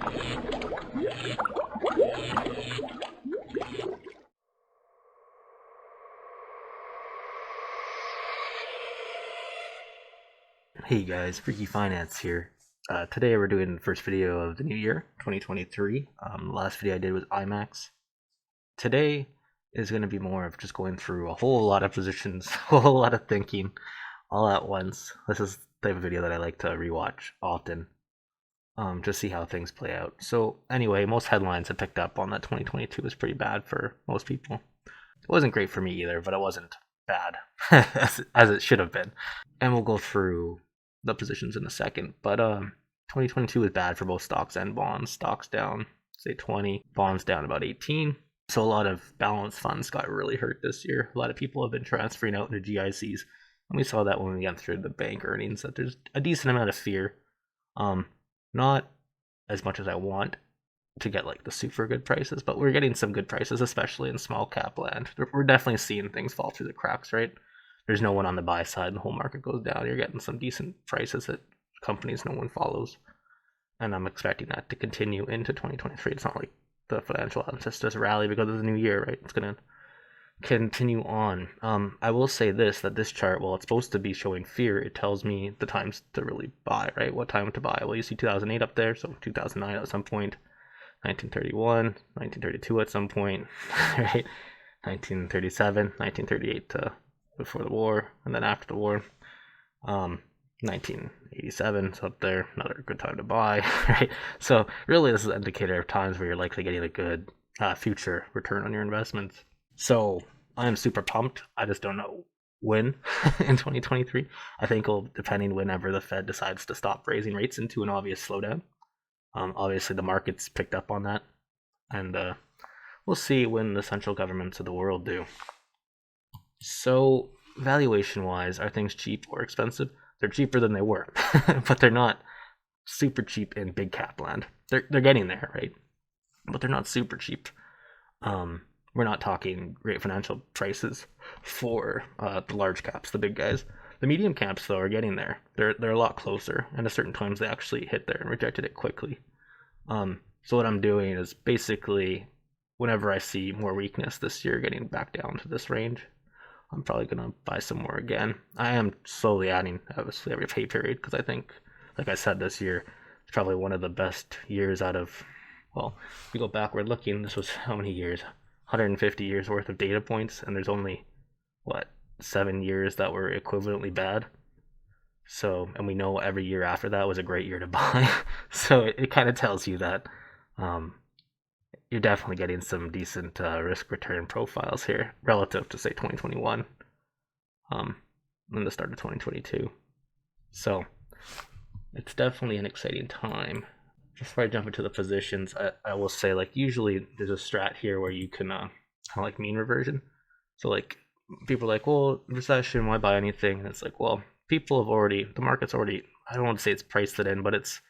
Hey guys, Freaky Finance here. Today we're doing the first video of the new year, 2023. The last video I did was IMAX. Today is going to be more of just going through a whole lot of positions, a whole lot of thinking all at once. This is the type of video that I like to rewatch often, just see how things play out. So anyway, most headlines have picked up on that 2022 was pretty bad for most people. It wasn't great for me either, but it wasn't bad as it should have been. And we'll go through the positions in a second. But 2022 was bad for both stocks and bonds. Stocks down, say 20, bonds down about 18. So a lot of balanced funds got really hurt this year. A lot of people have been transferring out into GICs. And we saw that when we went through the bank earnings, that there's a decent amount of fear. Not as much as I want to get like the super good prices, but we're getting some good prices, especially in small cap land. We're definitely seeing things fall through the cracks, right? There's no one on the buy side. The whole market goes down. You're getting some decent prices at companies no one follows. And I'm expecting that to continue into 2023. It's not like the financial analysts just rally because it's a new year, right? It's going to continue on. I will say that this chart, while it's supposed to be showing fear, it tells me the times to really buy, right? What time to buy? Well, you see 2008 up there, so 2009 at some point, 1931, 1932 at some point, right? 1937, 1938 to before the war, and then after the war. 1987 is up there, another good time to buy, right? So really this is an indicator of times where you're likely getting a good future return on your investments. So I am super pumped. I just don't know when in 2023. I think it'll, depending whenever the Fed decides to stop raising rates into an obvious slowdown. Obviously the market's picked up on that, and we'll see when the central governments of the world do. So valuation wise, are things cheap or expensive? They're cheaper than they were, but they're not super cheap in big cap land. They're getting there, right? But they're not super cheap. We're not talking great financial prices for the large caps, the big guys. The medium caps though are getting there. They're a lot closer, and at certain times they actually hit there and rejected it quickly. So what I'm doing is basically, whenever I see more weakness this year, getting back down to this range, I'm probably going to buy some more again. I am slowly adding, obviously, every pay period because I think, like I said, this year is probably one of the best years out of, well, if we go backward looking, this was how many years? 150 years worth of data points, and there's only, 7 years that were equivalently bad. So, and we know every year after that was a great year to buy. So it kind of tells you that you're definitely getting some decent risk return profiles here relative to say 2021 and the start of 2022. So it's definitely an exciting time. Before I jump into the positions, I will say, like, usually there's a strat here where you can kind of like mean reversion. So like people are like, well, recession, why buy anything? And it's like, well, the market's already, I don't want to say it's priced it in, but it's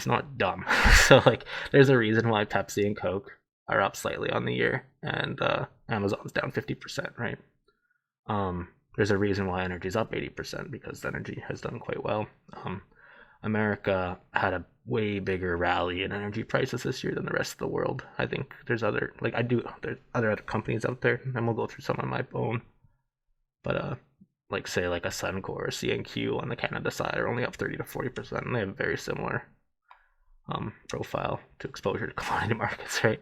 not dumb. So like there's a reason why Pepsi and Coke are up slightly on the year, and Amazon's down 50%, right? There's a reason why energy's up 80% because energy has done quite well. America had a way bigger rally in energy prices this year than the rest of the world. I think there's other companies out there, and we'll go through some on my own. But like say like a Suncor or CNQ on the Canada side are only up 30 to 40%, and they have very similar profile to exposure to commodity markets, right?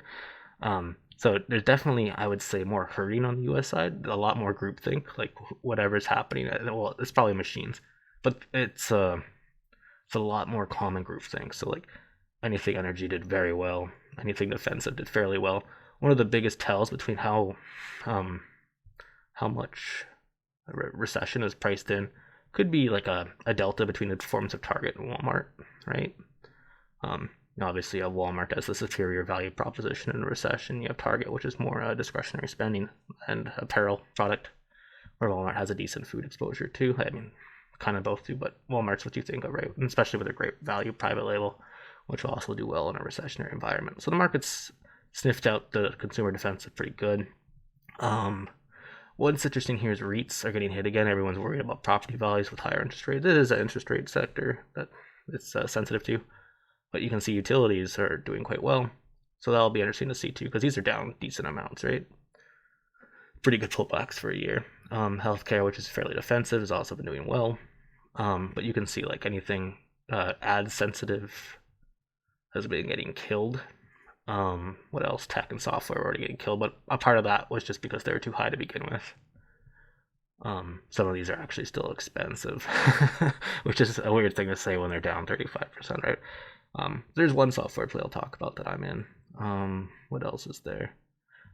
So there's definitely, I would say, more hurting on the US side, a lot more groupthink, like whatever's happening. Well, it's probably machines, but it's a lot more common groupthink. So like anything energy did very well, anything defensive did fairly well. One of the biggest tells between how much recession is priced in could be like a delta between the performance of Target and Walmart, right? Obviously, you have Walmart as the superior value proposition in a recession. You have Target, which is more discretionary spending and apparel product, where Walmart has a decent food exposure too. I mean, kind of both do, but Walmart's what you think of, right? And especially with a great value private label, which will also do well in a recessionary environment. So the market's sniffed out the consumer defensive pretty good. What's interesting here is REITs are getting hit again. Everyone's worried about property values with higher interest rates. It is an interest rate sector that it's sensitive to. But you can see utilities are doing quite well. So that'll be interesting to see too, because these are down decent amounts, right? Pretty good pullbacks for a year. Healthcare, which is fairly defensive, has also been doing well. But you can see like anything ad sensitive has been getting killed. What else? Tech and software were already getting killed, but a part of that was just because they were too high to begin with. Some of these are actually still expensive, which is a weird thing to say when they're down 35%, right? There's one software play I'll talk about that I'm in. What else is there?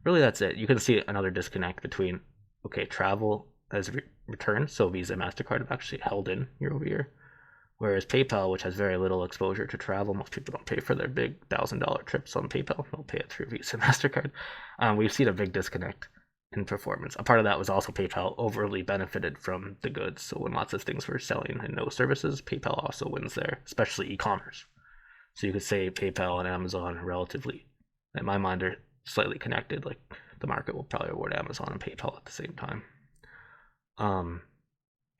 Really, that's it. You can see another disconnect between, okay, travel has returned, so Visa and MasterCard have actually held in year over year. Whereas PayPal, which has very little exposure to travel, most people don't pay for their big $1,000 trips on PayPal. They'll pay it through Visa and MasterCard. We've seen a big disconnect in performance. A part of that was also PayPal overly benefited from the goods. So when lots of things were selling and no services, PayPal also wins there, especially e-commerce. So you could say PayPal and Amazon relatively, in my mind, are slightly connected. Like the market will probably reward Amazon and PayPal at the same time.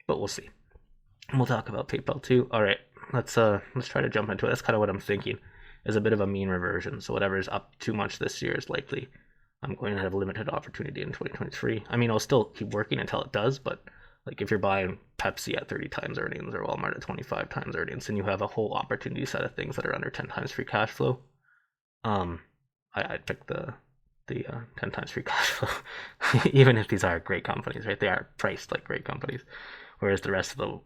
But we'll see. And we'll talk about PayPal too. All right, let's try to jump into it. That's kind of what I'm thinking, is a bit of a mean reversion. So whatever's up too much this year is likely I'm going to have limited opportunity in 2023. I mean, I'll still keep working until it does, but like if you're buying Pepsi at 30 times earnings or Walmart at 25 times earnings, and you have a whole opportunity set of things that are under 10 times free cash flow, I'd pick the 10 times free cash flow, even if these are great companies, right? They are priced like great companies, whereas the rest of the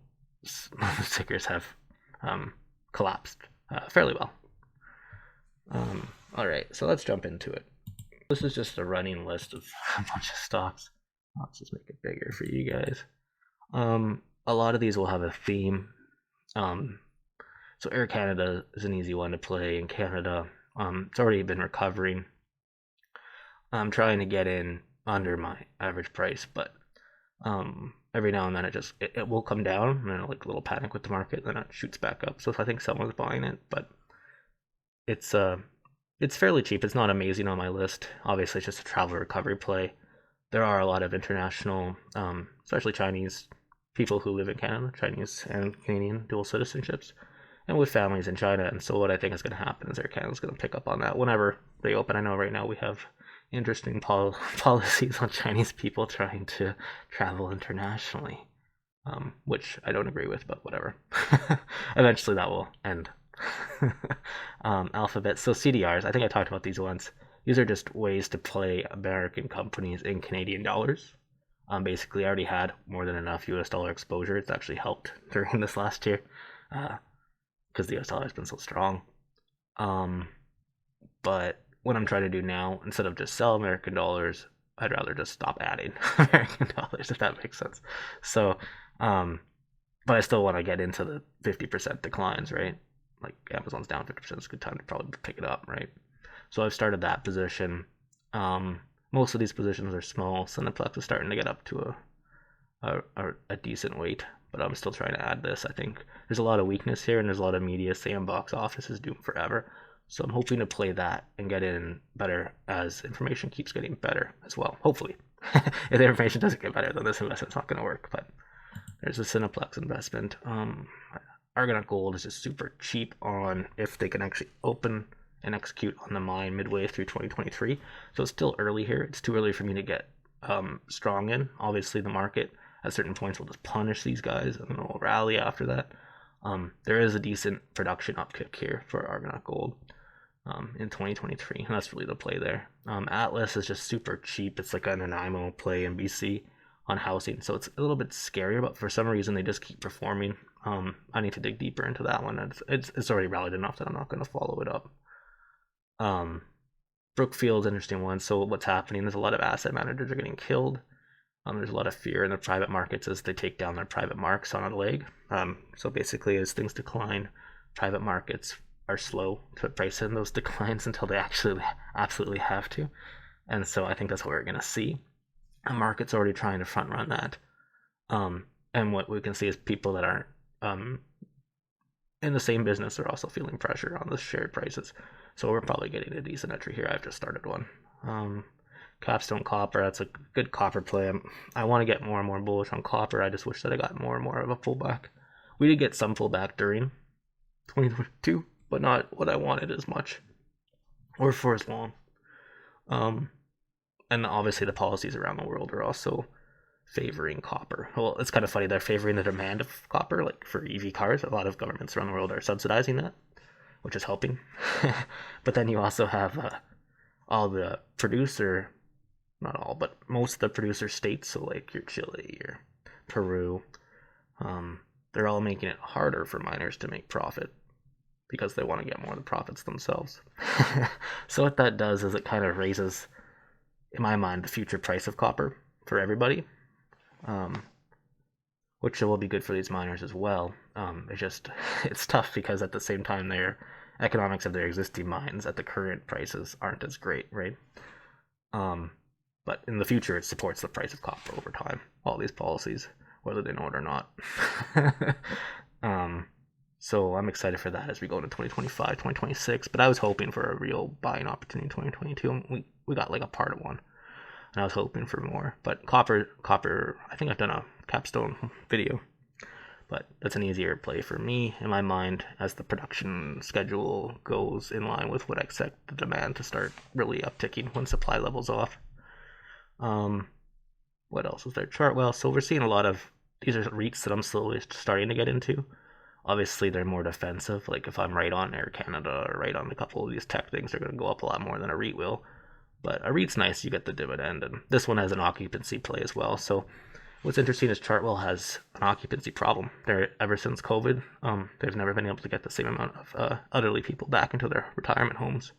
stickers have collapsed fairly well. All right, so let's jump into it. This is just a running list of a bunch of stocks. Let's just make it bigger for you guys. A lot of these will have a theme. So Air Canada is an easy one to play in Canada. It's already been recovering. I'm trying to get in under my average price, but every now and then it will come down, and then like a little panic with the market, then it shoots back up. So if I think someone's buying it, but it's fairly cheap. It's not amazing on my list. Obviously, it's just a travel recovery play. There are a lot of international, especially Chinese people who live in Canada, Chinese and Canadian dual citizenships, and with families in China. And so what I think is going to happen is Air Canada is going to pick up on that whenever they open. I know right now we have interesting policies on Chinese people trying to travel internationally, which I don't agree with, but whatever. Eventually that will end. Alphabet. So CDRs, I think I talked about these once. These are just ways to play American companies in Canadian dollars. Basically, I already had more than enough US dollar exposure. It's actually helped during this last year because the US dollar has been so strong. But what I'm trying to do now, instead of just sell American dollars, I'd rather just stop adding American dollars, if that makes sense. So, but I still want to get into the 50% declines, right? Like Amazon's down 50%, it's a good time to probably pick it up, right? So I've started that position. Most of these positions are small. Cineplex is starting to get up to a decent weight, but I'm still trying to add this. I think there's a lot of weakness here, and there's a lot of media saying box office is doomed forever. So I'm hoping to play that and get in better as information keeps getting better as well. Hopefully, if the information doesn't get better, then this investment's not going to work. But there's a Cineplex investment. Argonaut Gold is just super cheap on if they can actually open and execute on the mine midway through 2023. So it's still early here. It's too early for me to get strong in. Obviously, the market at certain points will just punish these guys and then it'll rally after that. There is a decent production upkick here for Argonaut Gold in 2023, and that's really the play there. Atlas is just super cheap. It's like an Nanaimo play in BC on housing, so it's a little bit scarier, but for some reason they just keep performing. I need to dig deeper into that one. It's already rallied enough that I'm not going to follow it up. Brookfield's an interesting one. So what's happening? There's a lot of asset managers are getting killed. There's a lot of fear in the private markets as they take down their private marks on a leg. So basically, as things decline, private markets are slow to price in those declines until they actually absolutely have to. And so I think that's what we're going to see. The market's already trying to front run that. And what we can see is people that aren't in the same business are also feeling pressure on the share prices. So we're probably getting a decent entry here. I've just started one. Capstone Copper, that's a good copper play. I want to get more and more bullish on copper. I just wish that I got more and more of a pullback. We did get some pullback during 2022, but not what I wanted as much or for as long. Um, and obviously the policies around the world are also favoring copper. Well, it's kind of funny, they're favoring the demand of copper, like for EV cars. A lot of governments around the world are subsidizing that, which is helping. But then you also have all the producer, not all, but most of the producer states, so like your Chile, your Peru, they're all making it harder for miners to make profit because they want to get more of the profits themselves. So what that does is it kind of raises, in my mind, the future price of copper for everybody, um, which will be good for these miners as well. It's tough because at the same time their economics of their existing mines at the current prices aren't as great, right? Um, but in the future, it supports the price of copper over time. All these policies, whether they know it or not. um, so I'm excited for that as we go into 2025, 2026. But I was hoping for a real buying opportunity in 2022. And we got like a part of one, and I was hoping for more. But copper. I think I've done a capstone video, but that's an easier play for me in my mind as the production schedule goes in line with what I expect the demand to start really upticking when supply levels off. What else is there? Chartwell. So we're seeing a lot of these are REITs that I'm slowly starting to get into. Obviously, they're more defensive. Like if I'm right on Air Canada or right on a couple of these tech things, they're going to go up a lot more than a REIT will. But a REIT's nice, you get the dividend, and this one has an occupancy play as well. So what's interesting is Chartwell has an occupancy problem. They're ever since COVID, they've never been able to get the same amount of elderly people back into their retirement homes,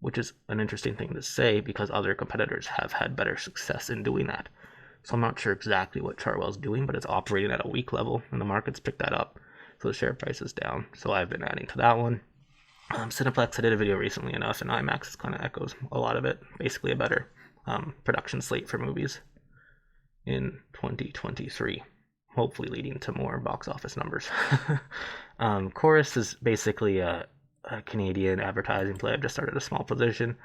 which is an interesting thing to say because other competitors have had better success in doing that. So I'm not sure exactly what Chartwell's doing, but it's operating at a weak level, and the market's picked that up. So the share price is down. So I've been adding to that one. Cineplex, I did a video recently enough, and IMAX kind of echoes a lot of it. Basically a better production slate for movies in 2023, hopefully leading to more box office numbers. Chorus is basically a Canadian advertising play. I've just started a small position.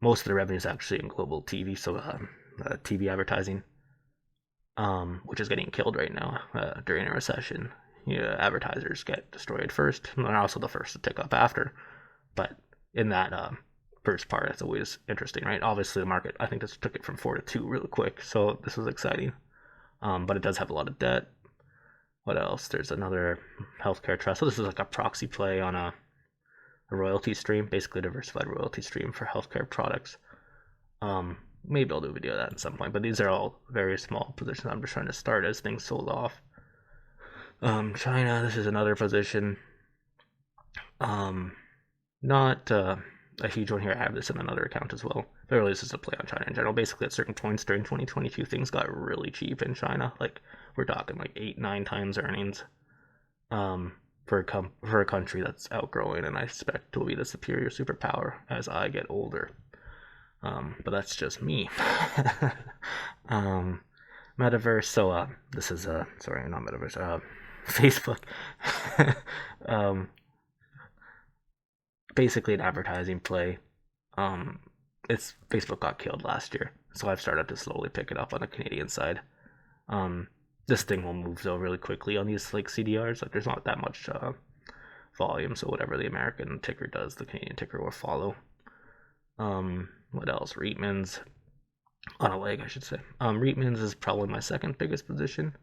Most of the revenue is actually in global TV, so TV advertising, which is getting killed right now during a recession. Advertisers get destroyed first, and they're also the first to tick up after. But in that first part, it's always interesting, right? Obviously, the market, I think this took it from 4 to 2 really quick, so this was exciting. But it does have a lot of debt. What else? There's another healthcare trust. So this is like a proxy play on a royalty stream, basically a diversified royalty stream for healthcare products. Maybe I'll do a video of that at some point, but these are all very small positions I'm just trying to start as things sold off. China, this is another position. Not a huge one here. I have this in another account as well. But really, this is a play on China in general. Basically, at certain points during 2022, things got really cheap in China. Like, we're talking like 8-9 times earnings for a country that's outgrowing, and I expect will be the superior superpower as I get older. But that's just me. Metaverse. So this is sorry, not Metaverse. Facebook. Basically an advertising play. It's Facebook got killed last year, so I've started to slowly pick it up on the Canadian side. This thing will move though really quickly on these like CDRs. Like there's not that much volume, so whatever the American ticker does, the Canadian ticker will follow. What else? Reitmans on a leg, I should say. Reitmans is probably my second biggest position.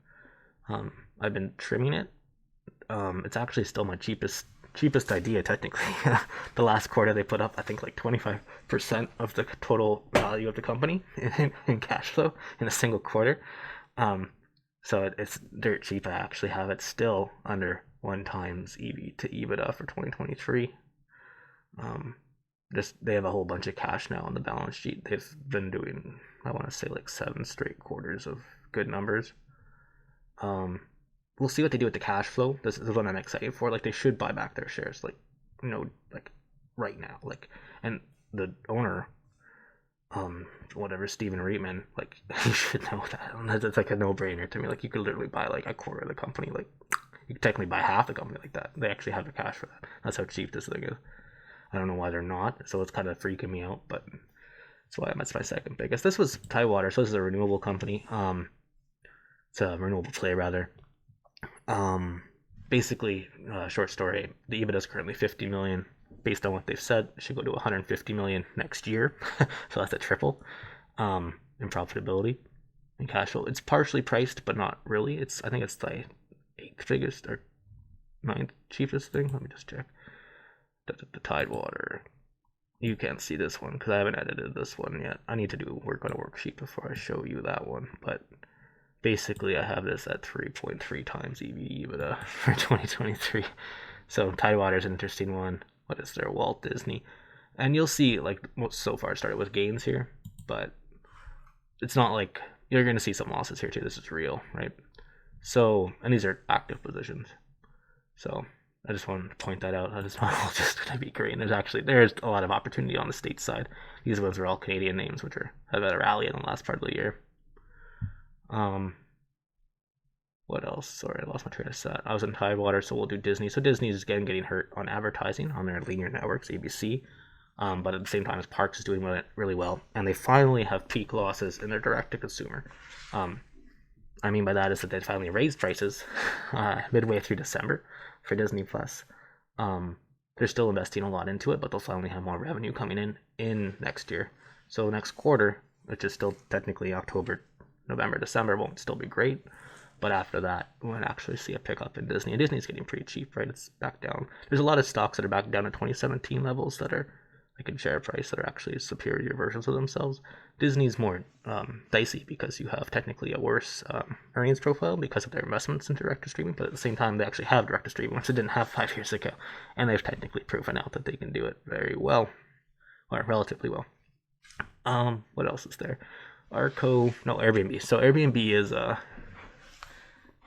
I've been trimming it. It's actually still my cheapest idea technically. The last quarter they put up I think like 25% of the total value of the company in cash flow in a single quarter. So it's dirt cheap. I actually have it still under 1 times EV to EBITDA for 2023. They have a whole bunch of cash now on the balance sheet. They've been doing, I want to say, like 7 straight quarters of good numbers. We'll see what they do with the cash flow. This is what I'm excited for. Like they should buy back their shares, like right now. Like, and the owner, whatever, Steven Reitman, like you should know that. It's like a no-brainer to me. Like you could literally buy like a quarter of the company. Like you could technically buy half the company like that. They actually have the cash for that. That's how cheap this thing is. I don't know why they're not. So it's kind of freaking me out, but that's why that's my second biggest. This was Tidewater. So this is a renewable company. It's a renewable play rather. basically, short story, the EBITDA is currently 50 million. Based on what they've said, it should go to 150 million next year. So that's a triple in profitability and cash flow. It's partially priced, but not really. I think it's the eighth biggest or ninth cheapest thing. Let me just check. The Tidewater. You can't see this one because I haven't edited this one yet. I need to do work on a worksheet before I show you that one. But basically, I have this at 3.3 times EV/EBITDA for 2023. So Tidewater is an interesting one. What is there? Walt Disney. And you'll see, like, so far it started with gains here, but it's not like you're going to see some losses here too. This is real, right? So, and these are active positions. So I just wanted to point that out. It's not all just going to be great. And there's a lot of opportunity on the state side. These ones are all Canadian names, which have had a rally in the last part of the year. What else? Sorry, I lost my train of thought. I was in Tidewater, so we'll do Disney. So Disney is again getting hurt on advertising on their linear networks, ABC. But at the same time, as Parks is doing really well, and they finally have peak losses in their direct-to-consumer. I mean by that is that they finally raised prices midway through December for Disney Plus. They're still investing a lot into it, but they'll finally have more revenue coming in next year. So next quarter, which is still technically October, November, December, won't still be great. But after that, we'll actually see a pickup in Disney. And Disney's getting pretty cheap, right? It's back down. There's a lot of stocks that are back down to 2017 levels that are like in share price that are actually superior versions of themselves. Disney's more dicey because you have technically a worse earnings profile because of their investments in direct-to-streaming, but at the same time, they actually have direct-to-streaming, which they didn't have 5 years ago. And they've technically proven out that they can do it very well, or relatively well. What else is there? Airbnb. So Airbnb is,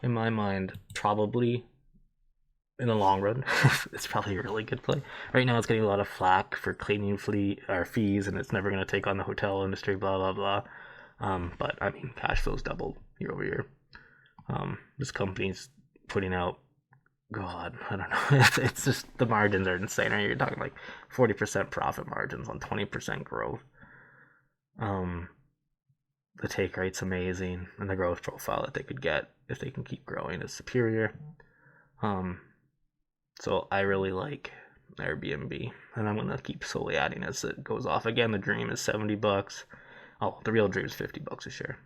in my mind, probably in the long run, it's probably a really good play. Right now, it's getting a lot of flack for claiming fees, and it's never going to take on the hotel industry, blah, blah, blah. But, I mean, cash flow's doubled year over year. This company's putting out, God, I don't know. It's just, the margins are insane. Right? You're talking like 40% profit margins on 20% growth. The take rate's amazing, and the growth profile that they could get if they can keep growing is superior. So I really like Airbnb, and I'm gonna keep slowly adding as it goes off. Again, the dream is $70. Oh, the real dream is $50 a share.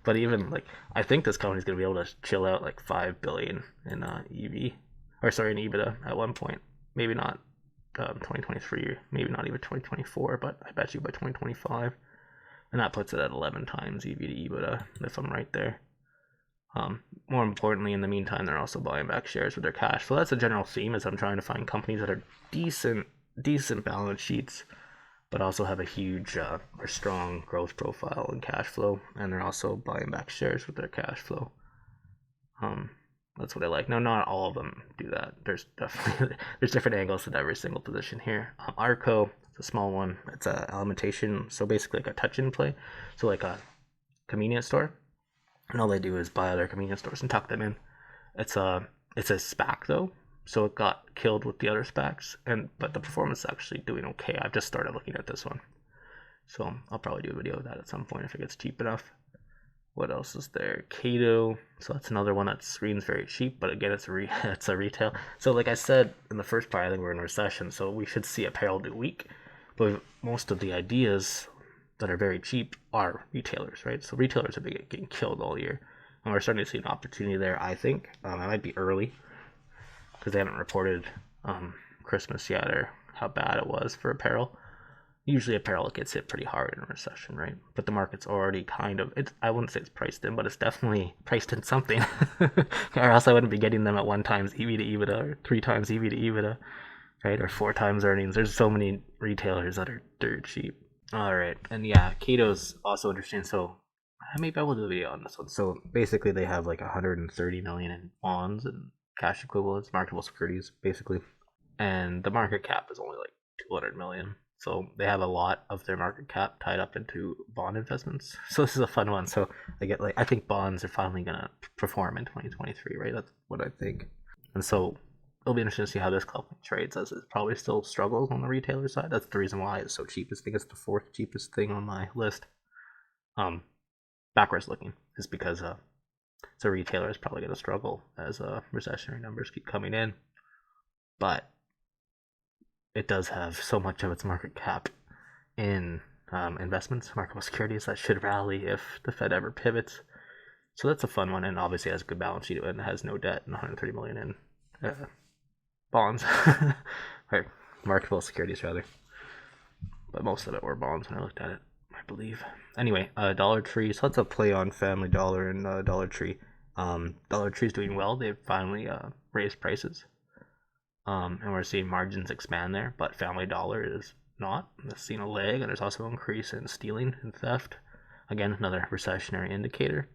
But even like, I think this company's gonna be able to chill out like $5 billion in in EBITDA at one point. Maybe not 2023, maybe not even 2024, but I bet you by 2025, and that puts it at 11 times EV to EBITDA if I'm right there. More importantly, in the meantime, they're also buying back shares with their cash. So that's a general theme, is I'm trying to find companies that are decent balance sheets, but also have a huge or strong growth profile and cash flow, and they're also buying back shares with their cash flow. That's what I like. Now, not all of them do that. There's definitely different angles to every single position here. Arco, it's a small one. It's a alimentation, so basically like a touch-in play. So like a convenience store. And all they do is buy other convenience stores and tuck them in. It's a SPAC though, so it got killed with the other SPACs, but the performance is actually doing okay. I've just started looking at this one, so I'll probably do a video of that at some point if it gets cheap enough. What else is there? Cato, so that's another one that screens very cheap, but again, it's a retail. So like I said in the first part, I think we're in a recession, so we should see apparel do weak. But most of the ideas that are very cheap are retailers, right? So retailers have been getting killed all year, and we're starting to see an opportunity there. I think it might be early because they haven't reported Christmas yet or how bad it was for apparel. Usually apparel gets hit pretty hard in a recession, right? But the market's already I wouldn't say it's priced in, but it's definitely priced in something. Or else I wouldn't be getting them at 1 times EV to EBITDA or 3 times EV to EBITDA, right? Or 4 times earnings. There's so many retailers that are dirt cheap. All right, and yeah, Cato's also interesting. So maybe I will do a video on this one. So basically, they have like 130 million in bonds and cash equivalents, marketable securities, basically, and the market cap is only like 200 million. So they have a lot of their market cap tied up into bond investments. So this is a fun one. So I think bonds are finally gonna perform in 2023, right? That's what I think, and so it'll be interesting to see how this company trades, as it probably still struggles on the retailer side. That's the reason why it's so cheap. I think it's the 4th cheapest thing on my list. Backwards looking is because So retailer is probably going to struggle as recessionary numbers keep coming in. But it does have so much of its market cap in investments, marketable securities that should rally if the Fed ever pivots. So that's a fun one, and obviously has a good balance sheet and has no debt and 130 million in bonds, right? Marketable securities rather, but most of it were bonds when I looked at it, I believe. Anyway, Dollar Tree. So that's a play on Family Dollar and Dollar Tree. Dollar Tree's doing well. They've finally raised prices, and we're seeing margins expand there. But Family Dollar is not. It's seen a lag, and there's also an increase in stealing and theft. Again, another recessionary indicator.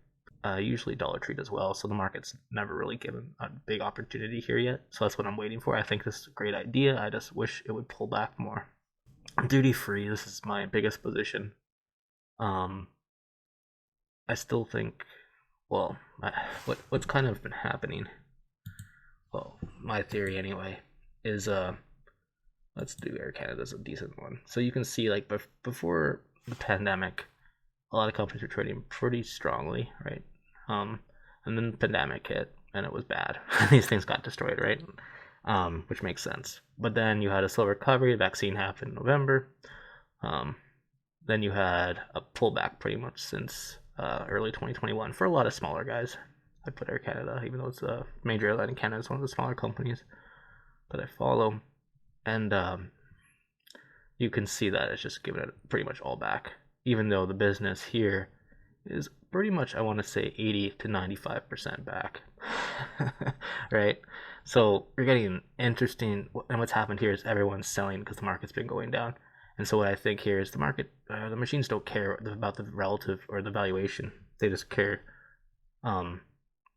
Usually Dollar Tree does well, so the market's never really given a big opportunity here yet. So that's what I'm waiting for. I think this is a great idea. I just wish it would pull back more. Duty free. This is my biggest position. I still think, well, what's kind of been happening. Well, my theory anyway is let's do Air Canada's a decent one. So you can see like before the pandemic, a lot of companies were trading pretty strongly, right? And then the pandemic hit and it was bad. These things got destroyed, right? Which makes sense. But then you had a slow recovery. The vaccine happened in November. Then you had a pullback pretty much since early 2021 for a lot of smaller guys. I put Air Canada, even though it's a major airline in Canada, it's one of the smaller companies that I follow. And you can see that it's just given it pretty much all back, even though the business here is pretty much, I want to say, 80 to 95% back. Right? So you're getting interesting, and what's happened here is everyone's selling because the market's been going down. And so what I think here is the market, the machines don't care about the relative or the valuation. They just care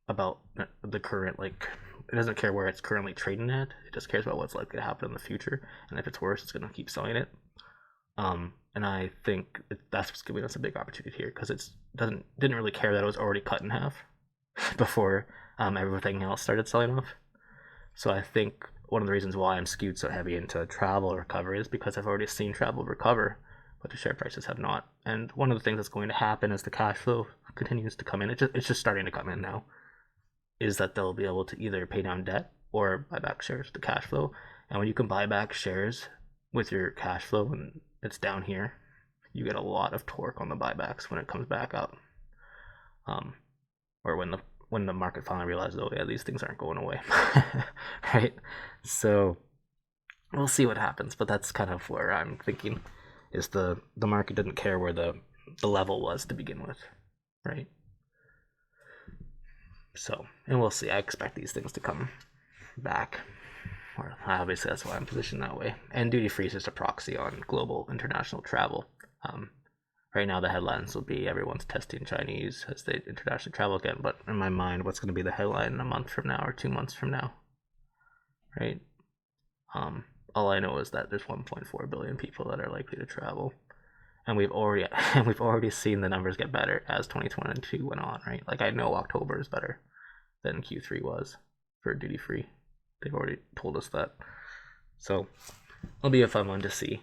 about the current, like, it doesn't care where it's currently trading at. It just cares about what's likely to happen in the future. And if it's worse, it's going to keep selling it. And I think that's what's giving us a big opportunity here, because it didn't really care that it was already cut in half before everything else started selling off. So I think one of the reasons why I'm skewed so heavy into travel recovery is because I've already seen travel recover, but the share prices have not. And one of the things that's going to happen as the cash flow continues to come in, it's just starting to come in now, is that they'll be able to either pay down debt or buy back shares to cash flow. And when you can buy back shares with your cash flow and it's down here, you get a lot of torque on the buybacks when it comes back up, or when the market finally realizes, oh yeah, these things aren't going away. Right? So we'll see what happens, but that's kind of where I'm thinking, is the market didn't care where the level was to begin with, right? So, and we'll see. I expect these things to come back. Or obviously that's why I'm positioned that way. And duty free is just a proxy on global international travel. Right now the headlines will be everyone's testing Chinese as they internationally travel again. But in my mind, what's going to be the headline a month from now or 2 months from now, right? All I know is that there's 1.4 billion people that are likely to travel, and we've already seen the numbers get better as 2022 went on, right? Like, I know October is better than Q3 was for duty free. They've already told us that. So it'll be a fun one to see.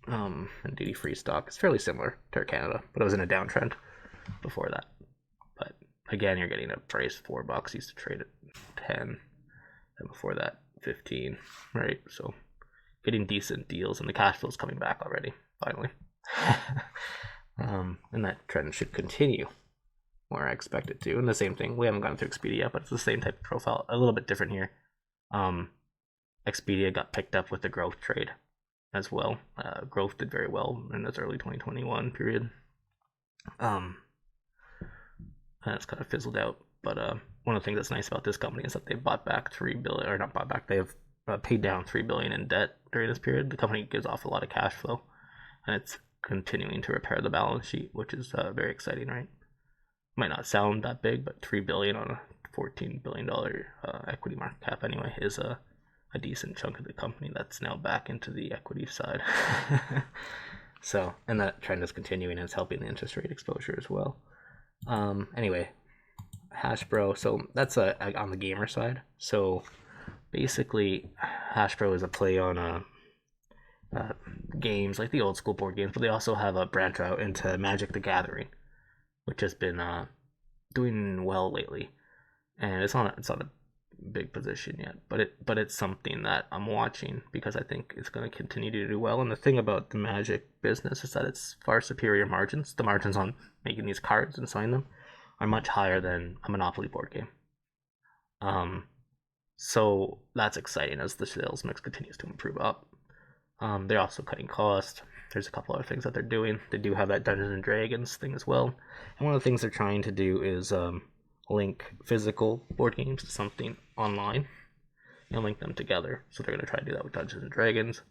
And duty free stock is fairly similar to Air Canada, but it was in a downtrend before that. But again, you're getting a price $4. Used to trade at 10, and before that 15, right? So getting decent deals, and the cash flow is coming back already, finally. And that trend should continue, or I expect it to. And the same thing, we haven't gone through Expedia yet, but it's the same type of profile, a little bit different here. Expedia got picked up with the growth trade as well. Growth did very well in this early 2021 period. And it's kind of fizzled out. But one of the things that's nice about this company is that they bought back $3 billion, or not bought back, they have paid down $3 billion in debt during this period. The company gives off a lot of cash flow, and it's continuing to repair the balance sheet, which is very exciting, right? Might not sound that big, but $3 billion on a $14 billion equity market cap anyway is a decent chunk of the company that's now back into the equity side. So, and that trend is continuing, and it's helping the interest rate exposure as well. Anyway, Hasbro, so that's on the gamer side. So basically, Hasbro is a play on games, like the old school board games, but they also have a branch out into Magic the Gathering, which has been doing well lately, and it's not a big position yet, but it's something that I'm watching because I think it's going to continue to do well. And the thing about the Magic business is that it's far superior margins. The margins on making these cards and selling them are much higher than a Monopoly board game. So that's exciting as the sales mix continues to improve up. They're also cutting costs. There's a couple other things that they're doing. They do have that Dungeons and Dragons thing as well. And one of the things they're trying to do is link physical board games to something online and link them together. So they're going to try to do that with Dungeons and Dragons.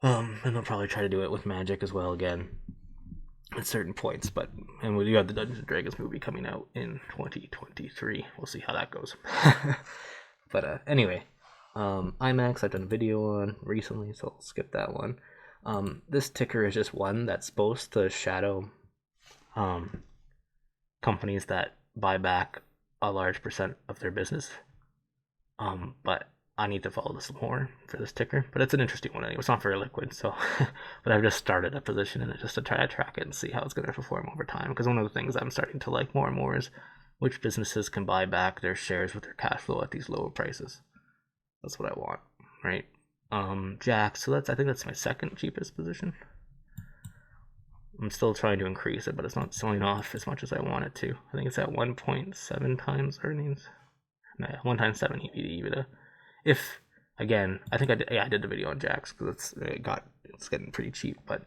And they'll probably try to do it with Magic as well again at certain points. And we do have the Dungeons and Dragons movie coming out in 2023. We'll see how that goes. But anyway, IMAX I've done a video on recently, so I'll skip that one. This ticker is just one that's supposed to shadow companies that buy back a large percent of their business. But I need to follow this more for this ticker. But it's an interesting one anyway. It's not very liquid, so but I've just started a position in it just to try to track it and see how it's going to perform over time. Because one of the things I'm starting to like more and more is which businesses can buy back their shares with their cash flow at these lower prices. That's what I want, right? Jack, so I think that's my second cheapest position. I'm still trying to increase it, but it's not selling off as much as I want it to. I think it's at 1.7 times earnings. No, 1 times 7 EV to EBITDA. If again, I think I did the video on Jack's because it's getting pretty cheap, but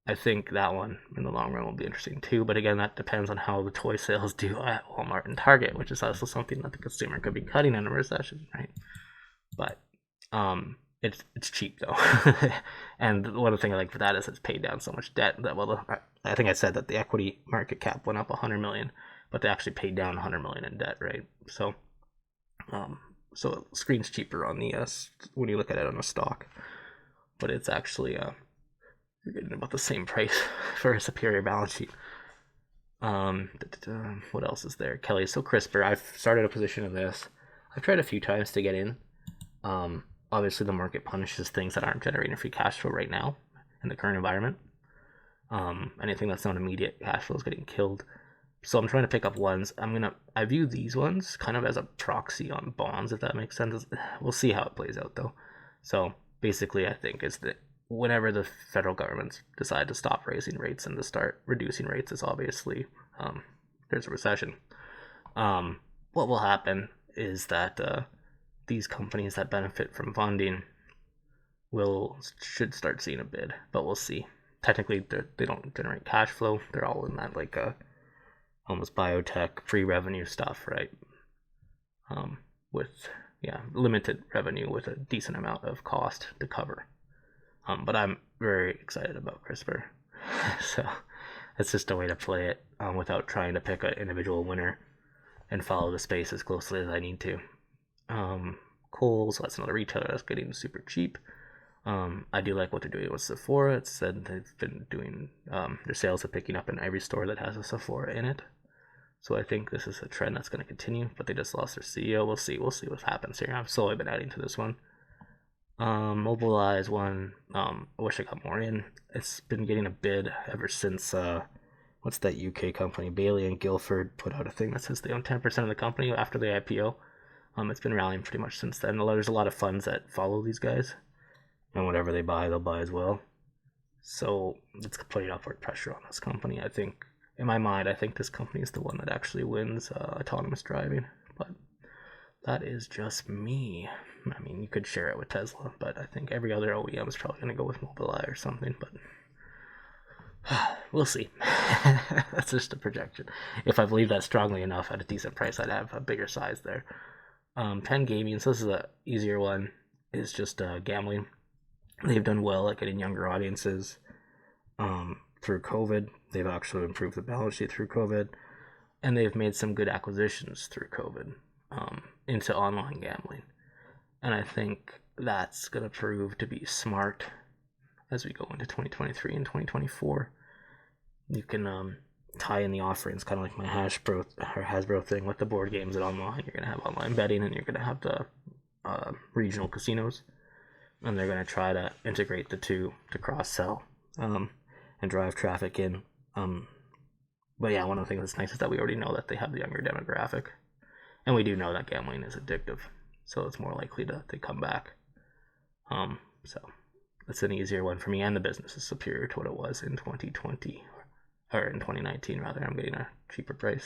I think that one in the long run will be interesting too. But again, that depends on how the toy sales do at Walmart and Target, which is also something that the consumer could be cutting in a recession, right? But it's cheap though. And one thing I like for that is it's paid down so much debt that I think I said that the equity market cap went up 100 million, but they actually paid down 100 million in debt, right? So it screens cheaper on the when you look at it on a stock, but it's actually you're getting about the same price for a superior balance sheet. What else is there? Kelly, so CRISPR, I've started a position in this. I've tried a few times to get in. Obviously the market punishes things that aren't generating free cash flow right now in the current environment. Anything that's not immediate cash flow is getting killed. So I'm trying to pick up ones. I view these ones kind of as a proxy on bonds, if that makes sense. We'll see how it plays out though. So basically I think is that whenever the federal governments decide to stop raising rates and to start reducing rates, is obviously there's a recession. What will happen is that these companies that benefit from funding should start seeing a bid, but we'll see. Technically, they don't generate cash flow. They're all in that like almost biotech pre-revenue stuff, right? With limited revenue with a decent amount of cost to cover. But I'm very excited about CRISPR. So it's just a way to play it without trying to pick an individual winner and follow the space as closely as I need to. Kohl's, so that's another retailer that's getting super cheap. I do like what they're doing with Sephora. It said they've been doing their sales are picking up in every store that has a Sephora in it. So I think this is a trend that's going to continue. But they just lost their CEO. We'll see what happens here. I've slowly been adding to this one. Mobilize one. I wish I got more in. It's been getting a bid ever since what's that UK company? Bailey and Guilford put out a thing that says they own 10% of the company after the IPO. It's been rallying pretty much since then. There's a lot of funds that follow these guys, and whatever they buy, they'll buy as well. So it's putting upward pressure on this company. I think, in my mind, this company is the one that actually wins autonomous driving. But that is just me. I mean, you could share it with Tesla, but I think every other OEM is probably going to go with Mobileye or something. But we'll see. That's just a projection. If I believe that strongly enough at a decent price, I'd have a bigger size there. Penn Gaming, so this is an easier one, is just gambling. They've done well at getting younger audiences through COVID. They've actually improved the balance sheet through COVID, and they've made some good acquisitions through COVID into online gambling. And I think that's going to prove to be smart as we go into 2023 and 2024. You can tie in the offerings, kind of like my Hasbro thing with the board games and online. You're going to have online betting, and you're going to have the regional casinos. And they're going to try to integrate the two to cross-sell and drive traffic in. But yeah, one of the things that's nice is that we already know that they have the younger demographic, and we do know that gambling is addictive, so it's more likely to come back. So it's an easier one for me, and the business is superior to what it was in 2020 or in 2019 rather. I'm getting a cheaper price.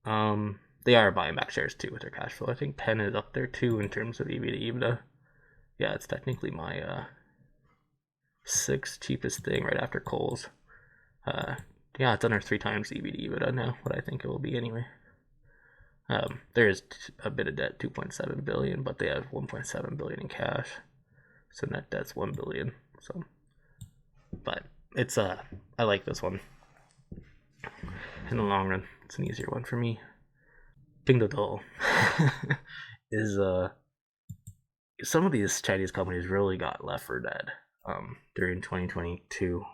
They are buying back shares too with their cash flow. I think Penn is up there too in terms of EV to EBITDA. Yeah, it's technically my sixth cheapest thing right after Kohl's. Yeah, it's under 3 times EV to EBITDA now, what I think it will be anyway. There is a bit of debt, 2.7 billion, but they have 1.7 billion in cash, so net debt's 1 billion. So, but it's I like this one. In the long run, it's an easier one for me. Pinduoduo is some of these Chinese companies really got left for dead during 2022.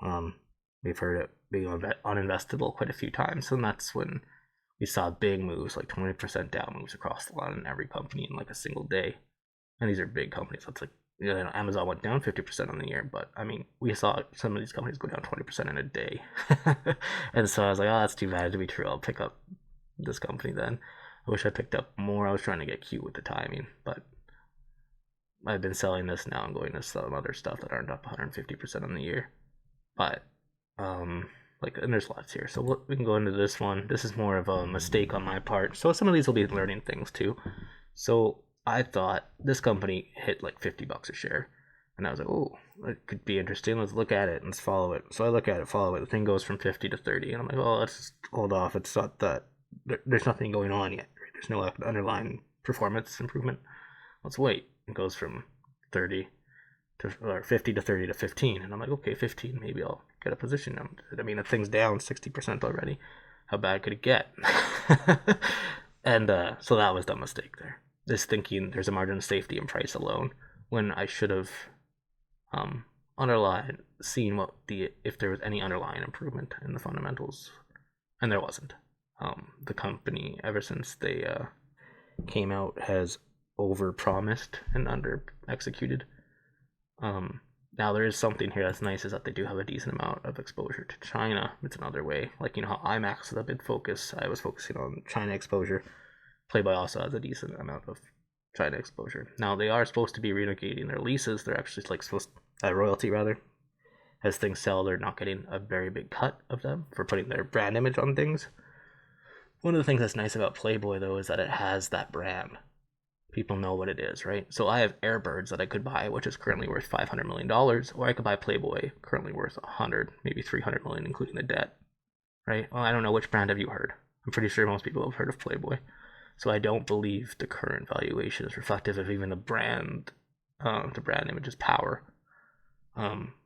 We've heard it being uninvestable quite a few times, and that's when we saw big moves, like 20% down moves across the line in every company in like a single day. And these are big companies. That's like, you know, Amazon went down 50% on the year, but I mean, we saw some of these companies go down 20% in a day. And so I was like, oh, that's too bad to be true. I'll pick up this company then. I wish I picked up more. I was trying to get cute with the timing, but I've been selling this now and going to some other stuff that aren't up 150% on the year. But like, and there's lots here, so we can go into this one. This is more of a mistake on my part, so some of these will be learning things too. So I thought this company hit like $50 a share, and I was like, oh, it could be interesting. Let's look at it and let's follow it. So I look at it, follow it. The thing goes from 50 to 30, and I'm like, oh, let's hold off. It's not that there's nothing going on yet. Right? There's no underlying performance improvement. Let's wait. It goes from 30 to, or 50 to 30 to 15, and I'm like, okay, 15, maybe I'll get a position. I mean, the thing's down 60% already. How bad could it get? And so that was the mistake there. This thinking there's a margin of safety in price alone, when I should have underlined, seen if there was any underlying improvement in the fundamentals, and there wasn't. The company, ever since they came out, has over-promised and under-executed. Now there is something here that's nice, is that they do have a decent amount of exposure to China. It's another way, like, you know how IMAX is a big focus. I was focusing on China exposure. Playboy also has a decent amount of China exposure. Now they are supposed to be renegotiating their leases. They're actually like supposed royalty rather. As things sell, they're not getting a very big cut of them for putting their brand image on things. One of the things that's nice about Playboy though is that it has that brand. People know what it is, right? So I have Airbirds that I could buy, which is currently worth $500 million, or I could buy Playboy, currently worth 100, maybe 300 million, including the debt, right? Well, I don't know, which brand have you heard? I'm pretty sure most people have heard of Playboy. So I don't believe the current valuation is reflective of even the brand image's power.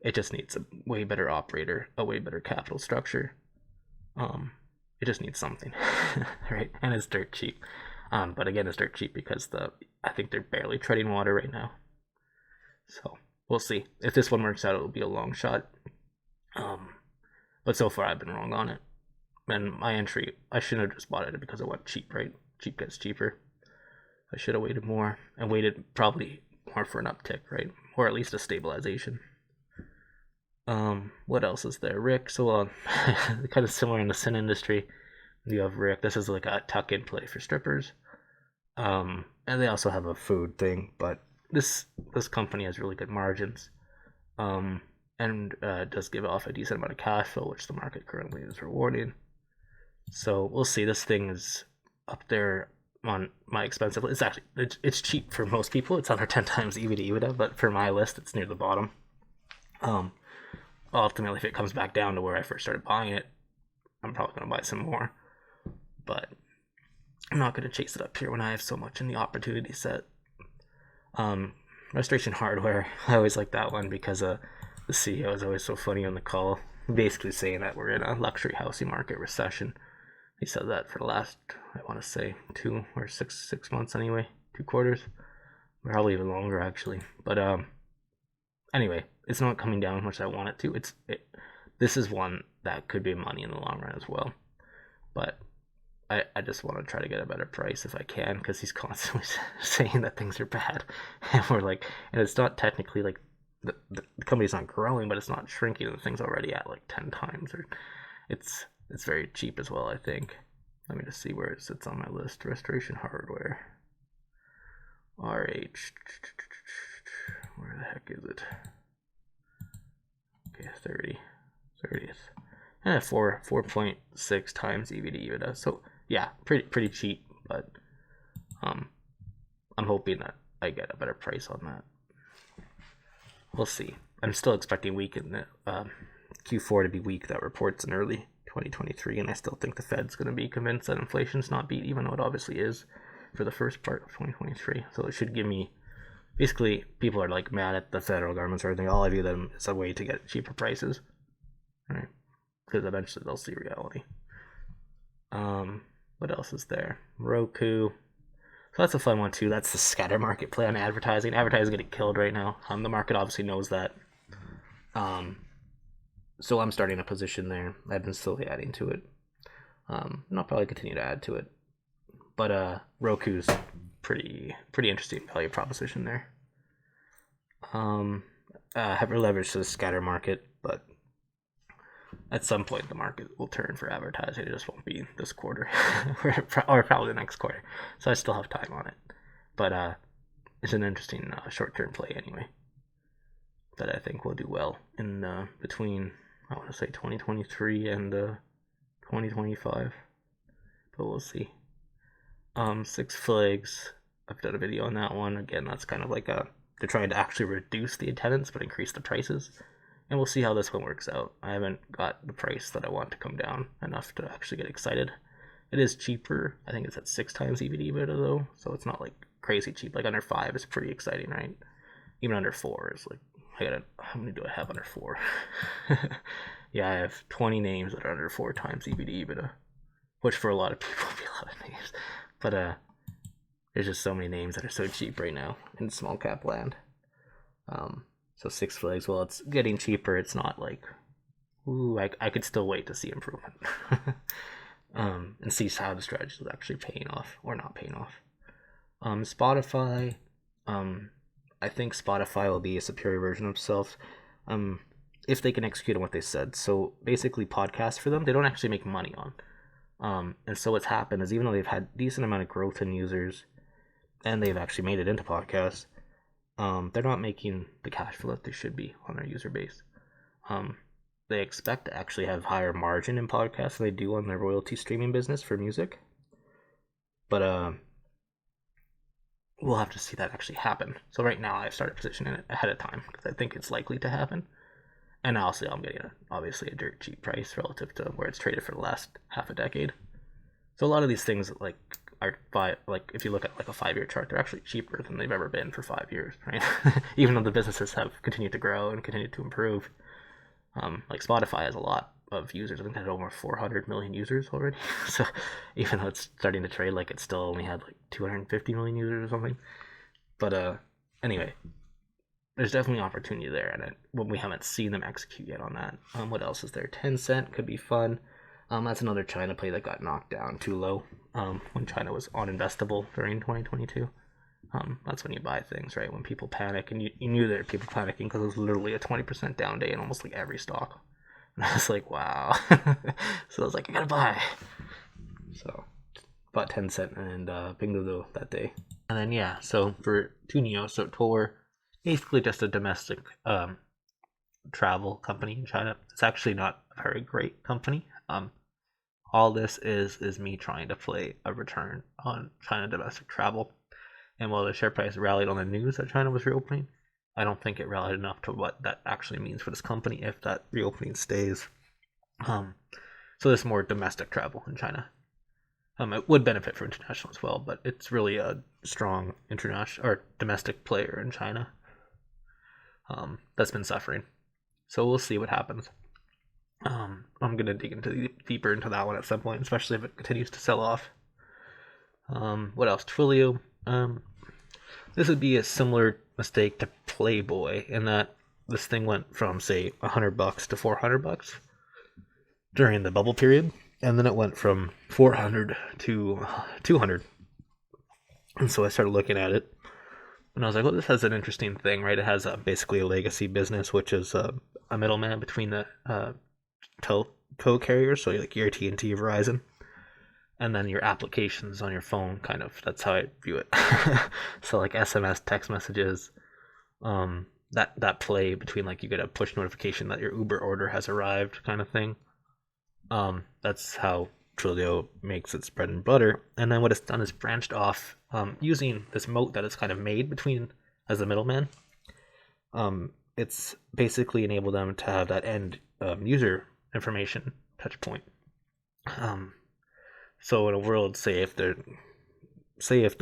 It just needs a way better operator, a way better capital structure. It just needs something, right? And it's dirt cheap. But again, it's dirt cheap because I think they're barely treading water right now. So we'll see. If this one works out, it'll be a long shot. But so far I've been wrong on it. And my entry, I shouldn't have just bought it because it went cheap, right? Cheap gets cheaper. I should have waited more, and waited probably more for an uptick, right? Or at least a stabilization. What else is there? Rick, so kind of similar in the sin industry. You have Rick. This is like a tuck-in play for strippers. And they also have a food thing, but this company has really good margins. And does give off a decent amount of cash flow, which the market currently is rewarding. So we'll see. This thing is up there on my expensive list. It's cheap for most people. It's under 10 times EV to EBITDA, but for my list, it's near the bottom. Ultimately, if it comes back down to where I first started buying it, I'm probably going to buy some more. But I'm not going to chase it up here when I have so much in the opportunity set. Restoration Hardware, I always like that one because the CEO is always so funny on the call, basically saying that we're in a luxury housing market recession. He said that for the last, I want to say, 2 or 6 months anyway, 2 quarters, probably even longer actually. But anyway, it's not coming down as much as I want it to. This is one that could be money in the long run as well. But I just want to try to get a better price if I can, because he's constantly saying that things are bad, and we're like, and it's not technically like the company's not growing, but it's not shrinking, and the thing's already at like 10 times, or it's It's very cheap as well, I think. Let me just see where it sits on my list. Restoration Hardware. RH. Where the heck is it? Okay, 30th. And 4.6 times EV to EBITDA. So yeah, pretty cheap, but I'm hoping that I get a better price on that. We'll see. I'm still expecting weak in the Q4 to be weak. That reports in early 2023, and I still think the Fed's going to be convinced that inflation's not beat, even though it obviously is for the first part of 2023. So it should give me, basically, people are like mad at the federal government or anything. All I view them as a way to get cheaper prices, right? Because eventually they'll see reality. What else is there? Roku. So that's a fun one too. That's the scatter market play on advertising. Advertising getting killed right now. The market obviously knows that. So I'm starting a position there. I've been slowly adding to it. And I'll probably continue to add to it. But Roku's pretty interesting value proposition there. Have leverage to the scatter market, but at some point the market will turn for advertising. It just won't be this quarter or probably the next quarter. So I still have time on it. But it's an interesting short-term play anyway. That I think will do well in between, I want to say 2023 and 2025. But we'll see. Six Flags. I've done a video on that one. Again, that's kind of like they're trying to actually reduce the attendance but increase the prices. And we'll see how this one works out. I haven't got the price that I want to come down enough to actually get excited. It is cheaper. I think it's at 6 times EV to EBITDA though, so it's not like crazy cheap. Like under 5 is pretty exciting, right? Even under 4 is like, how many do I have under 4? Yeah, I have 20 names that are under 4 times EV to EBITDA, which for a lot of people would be a lot of names. But there's just so many names that are so cheap right now in small cap land. So Six Flags, well, it's getting cheaper. It's not like, ooh, I could still wait to see improvement. And see how the strategy is actually paying off or not paying off. Spotify, I think Spotify will be a superior version of itself if they can execute on what they said. So basically podcasts for them, they don't actually make money on. And so what's happened is even though they've had decent amount of growth in users and they've actually made it into podcasts, they're not making the cash flow that they should be on their user base. They expect to actually have higher margin in podcasts than they do on their royalty streaming business for music. But we'll have to see that actually happen. So right now I've started positioning it ahead of time because I think it's likely to happen. And also I'm getting obviously a dirt cheap price relative to where it's traded for the last half a decade. So a lot of these things like if you look at like a 5-year chart, they're actually cheaper than they've ever been for 5 years, right? Even though the businesses have continued to grow and continued to improve. Like Spotify has a lot of users. I think it had over 400 million users already. So even though it's starting to trade like it still only had like 250 million users or something. But anyway, there's definitely opportunity there, and we haven't seen them execute yet on that. What else is there? Tencent could be fun. That's another China play that got knocked down too low when China was uninvestable during 2022. That's when you buy things, right? When people panic, and you knew there were people panicking because it was literally a 20% down day in almost like every stock. And I was like, wow. So I was like, I gotta buy. So bought Tencent and Pinduoduo that day. And then yeah, so for Tunio, so Tor, basically just a domestic travel company in China. It's actually not a very great company. All this is me trying to play a return on China domestic travel. And while the share price rallied on the news that China was reopening, I don't think it rallied enough to what that actually means for this company if that reopening stays. So there's more domestic travel in China. It would benefit for international as well, but it's really a strong international or domestic player in China that's been suffering. So we'll see what happens. I'm gonna dig deeper into that one at some point, especially if it continues to sell off. What else? Twilio. This would be a similar mistake to Playboy in that this thing went from say $100 to $400 during the bubble period, and then it went from 400 to 200. And so I started looking at it, and I was like, well, this has an interesting thing, right? It has basically a legacy business, which is a middleman between the co-carriers, so like your AT&T, Verizon, and then your applications on your phone. Kind of, that's how I view it. So like SMS, text messages, that play between, like, you get a push notification that your Uber order has arrived, kind of thing. That's how Twilio makes its bread and butter. And then what it's done is branched off, using this moat that it's kind of made between as a middleman. It's basically enabled them to have that end user information touch point. So in a world, say if the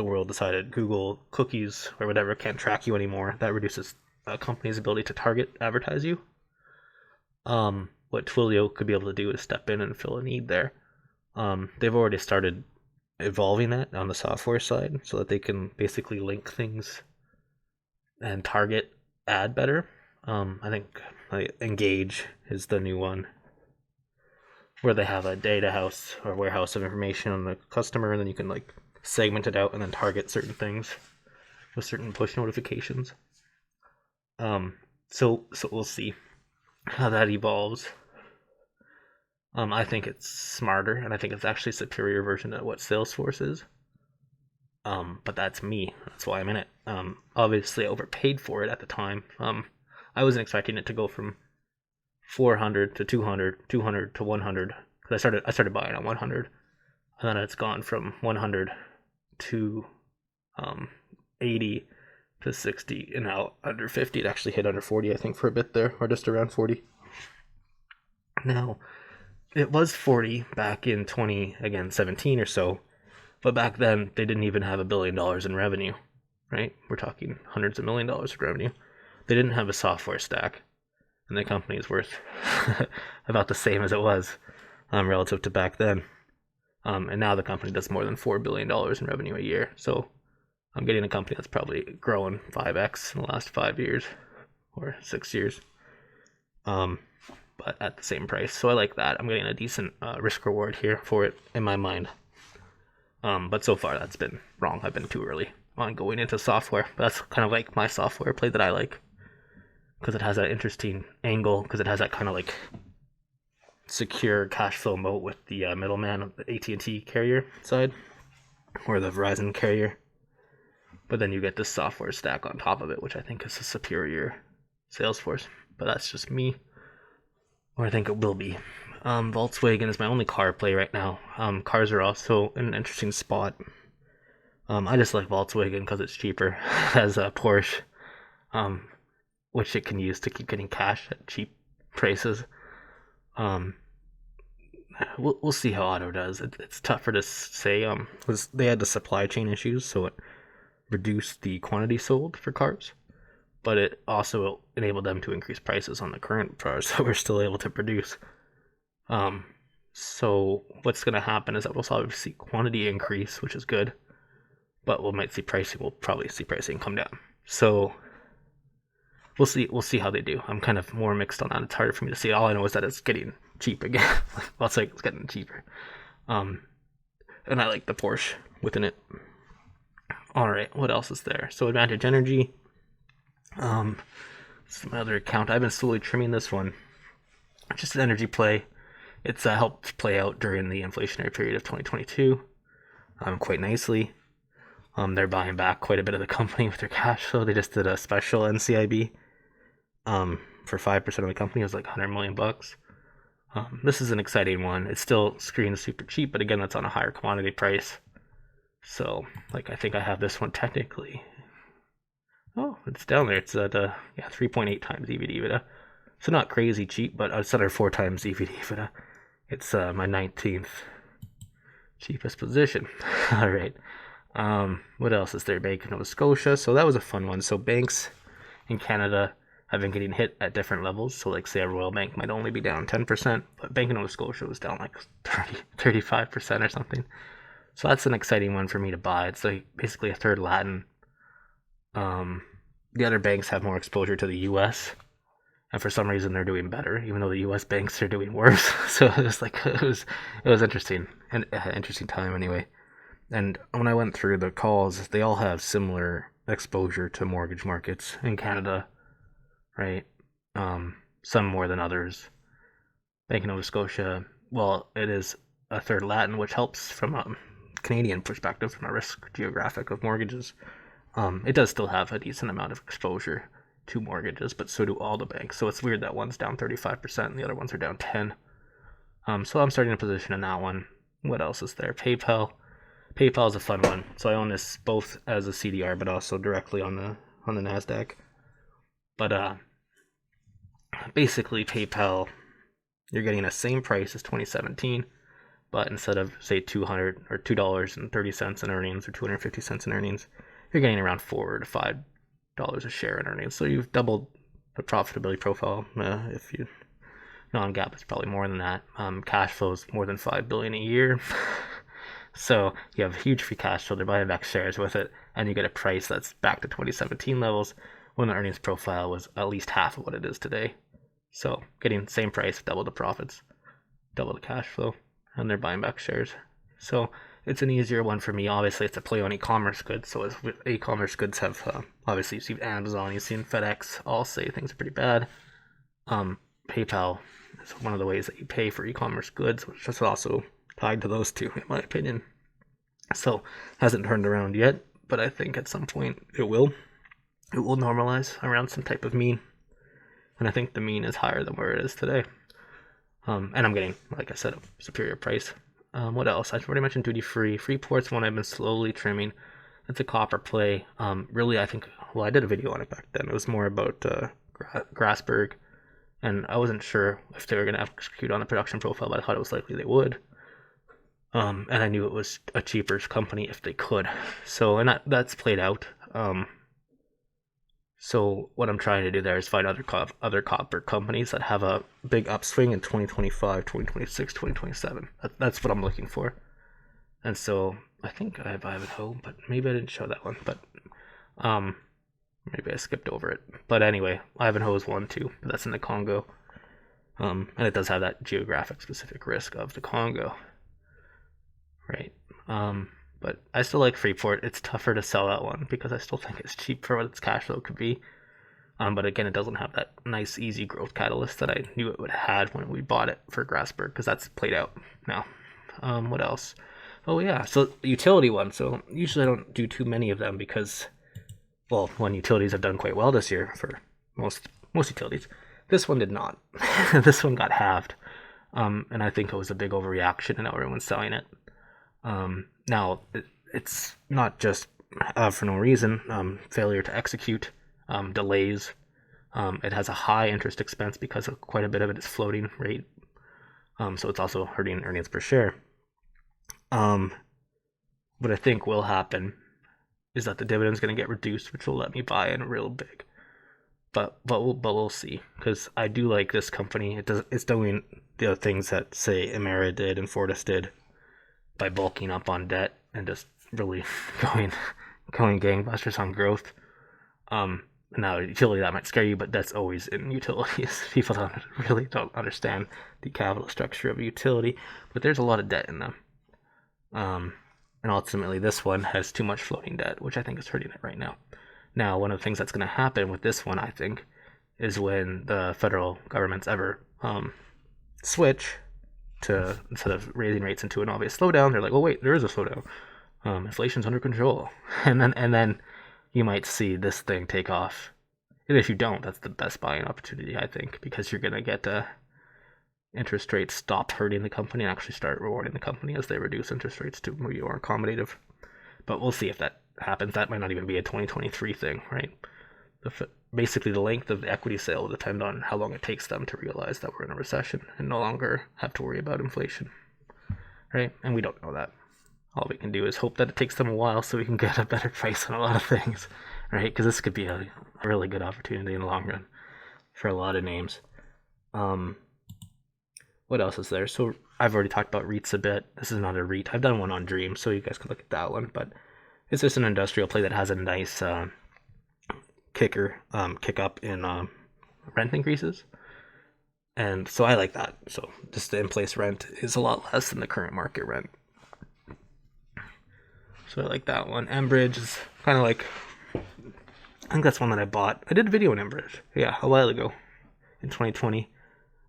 world decided Google cookies or whatever can't track you anymore, that reduces a company's ability to target advertise you. What Twilio could be able to do is step in and fill a need there. They've already started evolving that on the software side so that they can basically link things and target ad better. I think Engage is the new one, where they have a data house or warehouse of information on the customer, and then you can like segment it out and then target certain things with certain push notifications. So we'll see how that evolves. I think it's smarter, and I think it's actually a superior version of what Salesforce is. But that's me. That's why I'm in it. Obviously, I overpaid for it at the time. I wasn't expecting it to go from 400 to 200, 200 to 100. Because I started buying on 100, and then it's gone from 100 to 80 to 60, and now under 50. It actually hit under 40, I think, for a bit there, or just around 40. Now, it was 40 back in 2017 or so, but back then they didn't even have $1 billion in revenue, right? We're talking hundreds of $1 million in revenue. They didn't have a software stack, and the company is worth about the same as it was relative to back then. And now the company does more than $4 billion in revenue a year. So I'm getting a company that's probably grown 5x in the last 5 years or 6 years, but at the same price. So I like that. I'm getting a decent risk reward here for it in my mind. But so far that's been wrong. I've been too early on going into software. But that's kind of like my software play that I like, because it has that interesting angle, because it has that kind of like secure cash flow moat with the middleman of the AT&T carrier side or the Verizon carrier. But then you get this software stack on top of it, which I think is a superior Salesforce. But that's just me, or I think it will be. Volkswagen is my only car play right now. Cars are also in an interesting spot. I just like Volkswagen because it's cheaper as a Porsche, which it can use to keep getting cash at cheap prices. We'll see how Auto does. It's tougher to say. They had the supply chain issues, so it reduced the quantity sold for cars, but it also enabled them to increase prices on the current cars that we're still able to produce. So what's going to happen is that we'll probably see quantity increase, which is good, but we'll probably see pricing come down. So we'll see how they do. I'm kind of more mixed on that. It's harder for me to see. All I know is that it's getting cheap again. Well, it's like it's getting cheaper. And I like the Porsche within it. All right, what else is there? So Advantage Energy. This is my other account. I've been slowly trimming this one. Just an energy play. It's helped play out during the inflationary period of 2022 quite nicely. They're buying back quite a bit of the company with their cash, so they just did a special NCIB for 5% of the company. It was like $100 million. This is an exciting one. It still screens super cheap, but again, that's on a higher commodity price. So, like, I think I have this one technically. Oh, it's down there. It's at 3.8 times EV/EBITDA. So not crazy cheap, but it's under 4 times EV/EBITDA. It's my 19th cheapest position. All right. What else is there? Bank of Nova Scotia. So that was a fun one. So banks in Canada have been getting hit at different levels. So like, say a Royal Bank might only be down 10%, but Bank of Nova Scotia was down like 35% or something. So that's an exciting one for me to buy. It's like basically a third Latin. The other banks have more exposure to the U.S., and for some reason they're doing better, even though the U.S. banks are doing worse. So it was interesting, and interesting time anyway. And when I went through the calls, they all have similar exposure to mortgage markets in Canada, right? Some more than others. Bank of Nova Scotia, well, it is a third Latin, which helps from a Canadian perspective, from a risk geographic of mortgages. It does still have a decent amount of exposure to mortgages, but so do all the banks. So it's weird that one's down 35% and the other ones are down 10. So I'm starting a position in that one. What else is there? PayPal. PayPal is a fun one. So I own this both as a CDR, but also directly on the Nasdaq. But basically, PayPal, you're getting the same price as 2017, but instead of say $200 or $2.30 in earnings or 250 cents in earnings, you're getting around $4 to $5 a share in earnings. So you've doubled the profitability profile. If you non-GAAP, it's probably more than that. Cash flow is more than $5 billion a year. So you have huge free cash flow. They're buying back shares with it, and you get a price that's back to 2017 levels when the earnings profile was at least half of what it is today. So getting the same price, double the profits, double the cash flow, and they're buying back shares. So it's an easier one for me. Obviously, it's a play on e-commerce goods. So as e-commerce goods have, obviously, you've seen Amazon, you've seen FedEx all say things are pretty bad. PayPal is one of the ways that you pay for e-commerce goods, which is also tied to those two, in my opinion. So hasn't turned around yet, but I think at some point it will. It will normalize around some type of mean, and I think the mean is higher than where it is today. And I'm getting, like I said, a superior price. What else? I've already mentioned duty free. Freeport's one I've been slowly trimming. It's a copper play. Really, I think, well, I did a video on it back then. It was more about Grasberg, and I wasn't sure if they were going to execute on the production profile, but I thought it was likely they would. And I knew it was a cheaper company if they could. So, and that's played out. So what I'm trying to do there is find other copper companies that have a big upswing in 2025, 2026, 2027. That's what I'm looking for. And so I think I have Ivanhoe, but maybe I didn't show that one. But maybe I skipped over it. But anyway, Ivanhoe is one too. But that's in the Congo. And it does have that geographic specific risk of the Congo. Right. But I still like Freeport. It's tougher to sell that one because I still think it's cheap for what its cash flow could be. But again, it doesn't have that nice, easy growth catalyst that I knew it would have had when we bought it for Grasberg, because that's played out now. What else? Oh yeah, so the utility one. So usually I don't do too many of them because, well, one, utilities have done quite well this year for most utilities. This one did not. This one got halved, and I think it was a big overreaction, and now everyone's selling it. Now, it's not just for no reason, failure to execute, delays. It has a high interest expense because of quite a bit of it is floating rate. So it's also hurting earnings per share. What I think will happen is that the dividend's going to get reduced, which will let me buy in real big. But we'll see, because I do like this company. It's doing the things that, say, Emera did and Fortis did, by bulking up on debt and just really going gangbusters on growth. Now, utility, that might scare you, but that's always in utilities. People don't understand the capital structure of a utility, but there's a lot of debt in them. And ultimately, this one has too much floating debt, which I think is hurting it right now. Now, one of the things that's going to happen with this one, I think, is when the federal government's ever switch to, instead of raising rates into an obvious slowdown, they're like, oh wait, there is a slowdown. Inflation's under control, and then you might see this thing take off. And if you don't, that's the best buying opportunity, I think, because you're gonna get interest rates stop hurting the company and actually start rewarding the company as they reduce interest rates to be more accommodative. But we'll see if that happens. That might not even be a 2023 thing, right? Basically, the length of the equity sale will depend on how long it takes them to realize that we're in a recession and no longer have to worry about inflation, right? And we don't know that. All we can do is hope that it takes them a while so we can get a better price on a lot of things, right? Because this could be a really good opportunity in the long run for a lot of names. What else is there? So I've already talked about REITs a bit. This is not a REIT. I've done one on Dream, so you guys can look at that one. But it's just an industrial play that has a nice kick up in rent increases. And so I like that. So just the in-place rent is a lot less than the current market rent. So I like that one. Enbridge is kind of like, I think that's one that I bought. I did a video on Enbridge, yeah, a while ago in 2020.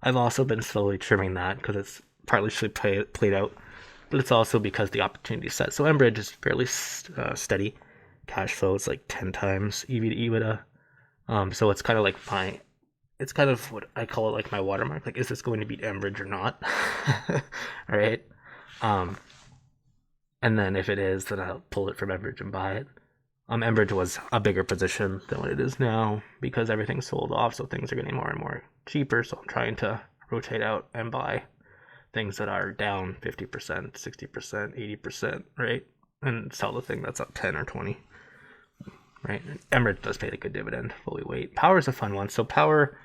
I've also been slowly trimming that because it's partly played out, but it's also because the opportunity set. So Enbridge is fairly steady cash flow. It's like 10 times EV to EBITDA. So it's kind of like it's kind of what I call it, like my watermark. Like, is this going to beat Enbridge or not? Right. Um, and then if it is, then I'll pull it from Enbridge and buy it. Enbridge was a bigger position than what it is now because everything's sold off, so things are getting more and more cheaper. So I'm trying to rotate out and buy things that are down 50%, 60%, 80%, right? And sell the thing that's up 10 or 20, right? And Enbridge does pay a good dividend, fully weight. Power is a fun one. So Power,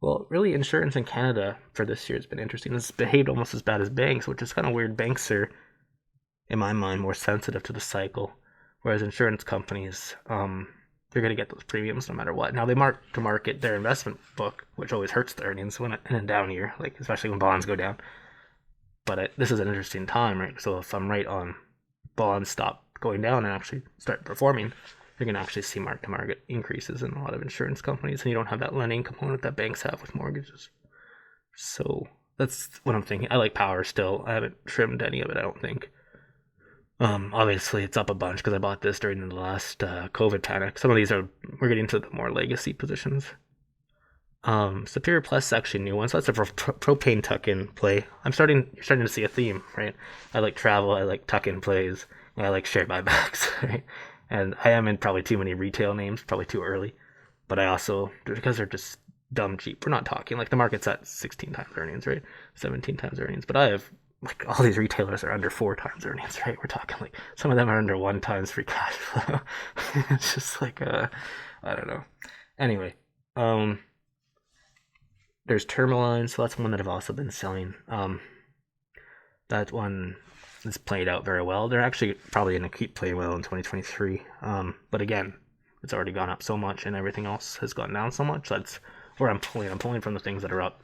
well, really insurance in Canada for this year has been interesting. It's behaved almost as bad as banks, which is kind of weird. Banks are, in my mind, more sensitive to the cycle, whereas insurance companies, they're going to get those premiums no matter what. Now, they mark to market their investment book, which always hurts the earnings in a down year, like especially when bonds go down. But this is an interesting time, right? So if I'm right on bonds stop going down and actually start performing, you're going to actually see mark to market increases in a lot of insurance companies, and you don't have that lending component that banks have with mortgages. So that's what I'm thinking. I like Power still. I haven't trimmed any of it, I don't think. Obviously it's up a bunch because I bought this during the last COVID panic. Some of these we're getting to the more legacy positions. Superior Plus is actually a new one, so that's a propane tuck-in play. You're starting to see a theme, right? I like travel, I like tuck-in plays, and I like share buybacks, right? And I am in probably too many retail names, probably too early. But I also, because they're just dumb cheap, we're not talking, like the market's at 16 times earnings, right? 17 times earnings. But I have, like, all these retailers are under 4 times earnings, right? We're talking, like, some of them are under 1 times free cash flow. It's just like, I don't know. Anyway, there's Tourmaline, so that's one that I've also been selling. That one is played out very well. They're actually probably going to keep playing well in 2023. But again, it's already gone up so much, and everything else has gone down so much. That's where I'm pulling. I'm pulling from the things that are up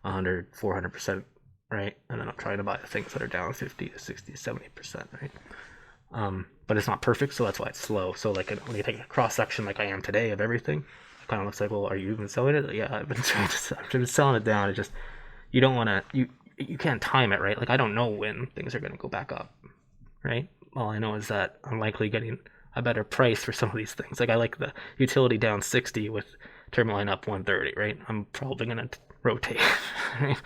100, 400%, right? And then I'm trying to buy the things that are down 50 to 60, 70%, right? But it's not perfect, so that's why it's slow. So like when you take a cross section like I am today of everything, it kind of looks like, well, are you even selling it? Yeah, I've been selling it down. It just, you don't want to, you can't time it, right? Like, I don't know when things are going to go back up, right? All I know is that I'm likely getting a better price for some of these things. Like, I like the utility down 60 with Tourmaline up 130, right? I'm probably going to rotate, right?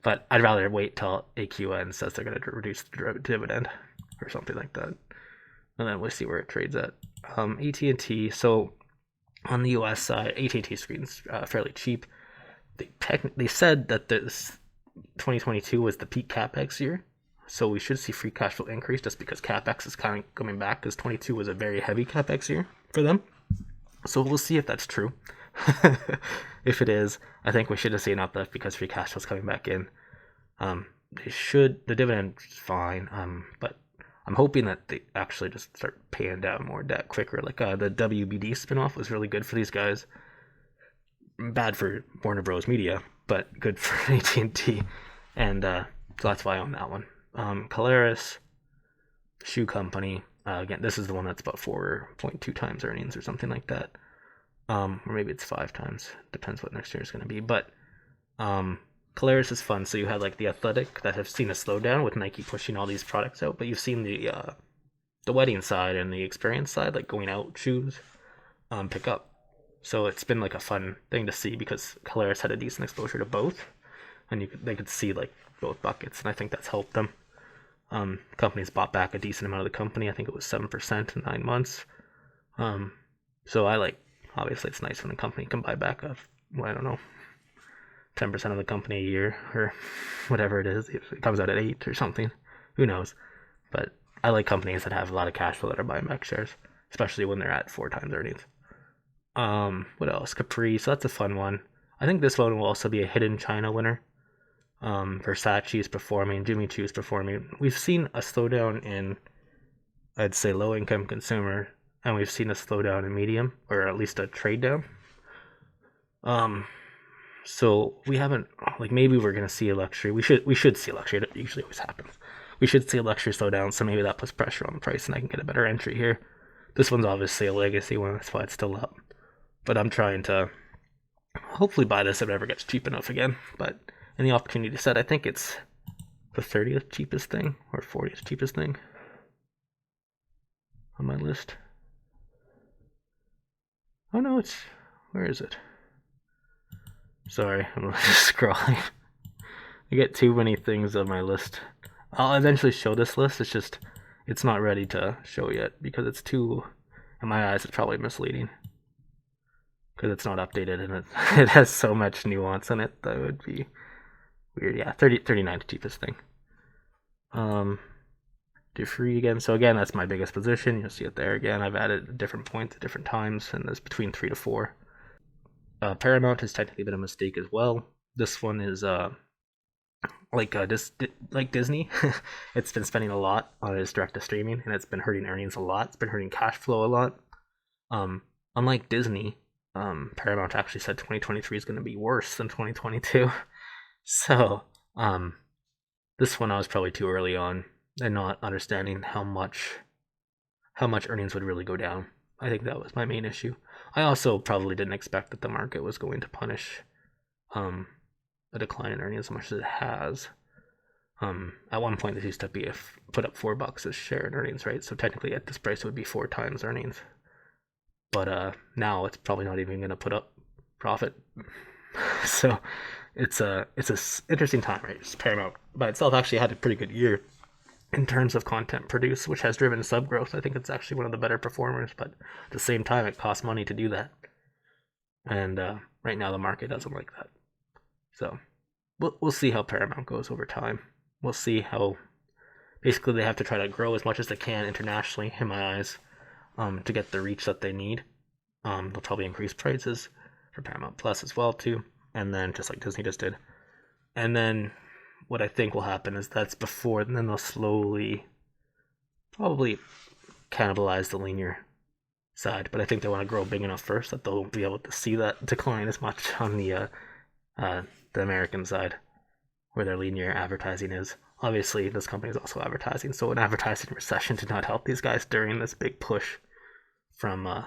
But I'd rather wait till AQN says they're going to reduce the dividend or something like that. And then we'll see where it trades at. AT&T, so on the US side, AT&T screen's fairly cheap. They said that this 2022 was the peak CapEx year, so we should see free cash flow increase just because CapEx is kind of coming back, because 22 was a very heavy CapEx year for them. So we'll see if that's true. If it is, I think we should have seen uplift because free cash flow is coming back in. The dividend is fine, but I'm hoping that they actually just start paying down more debt quicker. Like the WBD spinoff was really good for these guys. Bad for Warner Bros. Media, but good for AT&T, and so that's why I own that one. Caleres, shoe company. Again, this is the one that's about 4.2 times earnings or something like that. Or maybe it's 5 times. Depends what next year is going to be. But Caleres is fun. So you had like the Athletic that have seen a slowdown with Nike pushing all these products out, but you've seen the wedding side and the experience side, like going out shoes, pick up. So it's been like a fun thing to see because Caleres had a decent exposure to both, and they could see like both buckets, and I think that's helped them. Companies bought back a decent amount of the company. I think it was 7% in 9 months. So I like, obviously it's nice when a company can buy back I don't know, 10% of the company a year or whatever it is. If it comes out at 8 or something, who knows? But I like companies that have a lot of cash flow that are buying back shares, especially when they're at 4 times earnings. What else? Capri, so that's a fun one. I think this one will also be a hidden China winner. Versace is performing, Jimmy Choo is performing. We've seen a slowdown in, I'd say, low-income consumer, and we've seen a slowdown in medium, or at least a trade down. So we haven't, like, maybe we're gonna see a luxury. We should see a luxury. It usually always happens. We should see a luxury slowdown, so maybe that puts pressure on the price, and I can get a better entry here. This one's obviously a legacy one, that's why it's still up. But I'm trying to hopefully buy this if it ever gets cheap enough again. But in the opportunity set, I think it's the 30th cheapest thing or 40th cheapest thing on my list. Oh no, where is it? Sorry, I'm just scrolling. I get too many things on my list. I'll eventually show this list, it's not ready to show yet because it's too, in my eyes, it's probably misleading. Because it's not updated and it has so much nuance in it that would be weird. Yeah, 39th cheapest thing. Do free again. So again, that's my biggest position. You'll see it there again. I've added different points at different times, and there's between 3 to 4. Paramount has technically been a mistake as well. This one is like Disney. It's been spending a lot on its direct to streaming, and it's been hurting earnings a lot. It's been hurting cash flow a lot. Unlike Disney, Paramount actually said 2023 is going to be worse than 2022. So this one I was probably too early on and not understanding how much earnings would really go down. I think that was my main issue. I also probably didn't expect that the market was going to punish a decline in earnings as much as it has. At one point, this used to be put up $4 a share in earnings, right? So technically, at this price, it would be 4 times earnings. But now it's probably not even going to put up profit. So it's a interesting time, right? Just Paramount by itself actually had a pretty good year in terms of content produced, which has driven sub growth. I think it's actually one of the better performers, but at the same time, it costs money to do that. And right now, the market doesn't like that. So we'll see how Paramount goes over time. We'll see how basically they have to try to grow as much as they can internationally, in my eyes, to get the reach that they need. They'll probably increase prices for Paramount Plus as well too, and then just like Disney just did. And then what I think will happen is that's before, and then they'll slowly probably cannibalize the linear side. But I think they want to grow big enough first that they'll be able to see that decline as much on the American side, where their linear advertising is. Obviously, this company is also advertising, so an advertising recession did not help these guys during this big push from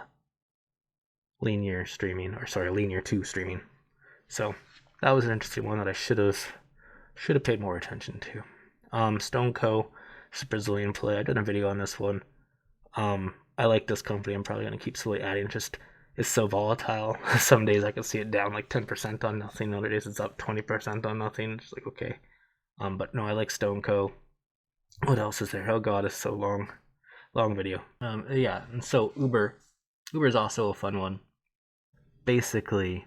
linear to streaming. So that was an interesting one that I should have paid more attention to. StoneCo, it's a Brazilian play. I did a video on this one. I like this company. I'm probably going to keep slowly adding. It's so volatile. Some days I can see it down like 10% on nothing. Other days it's up 20% on nothing. Just like, okay. But no, I like StoneCo. What else is there? Oh god, it's so long. Long video. Yeah, and so Uber is also a fun one. Basically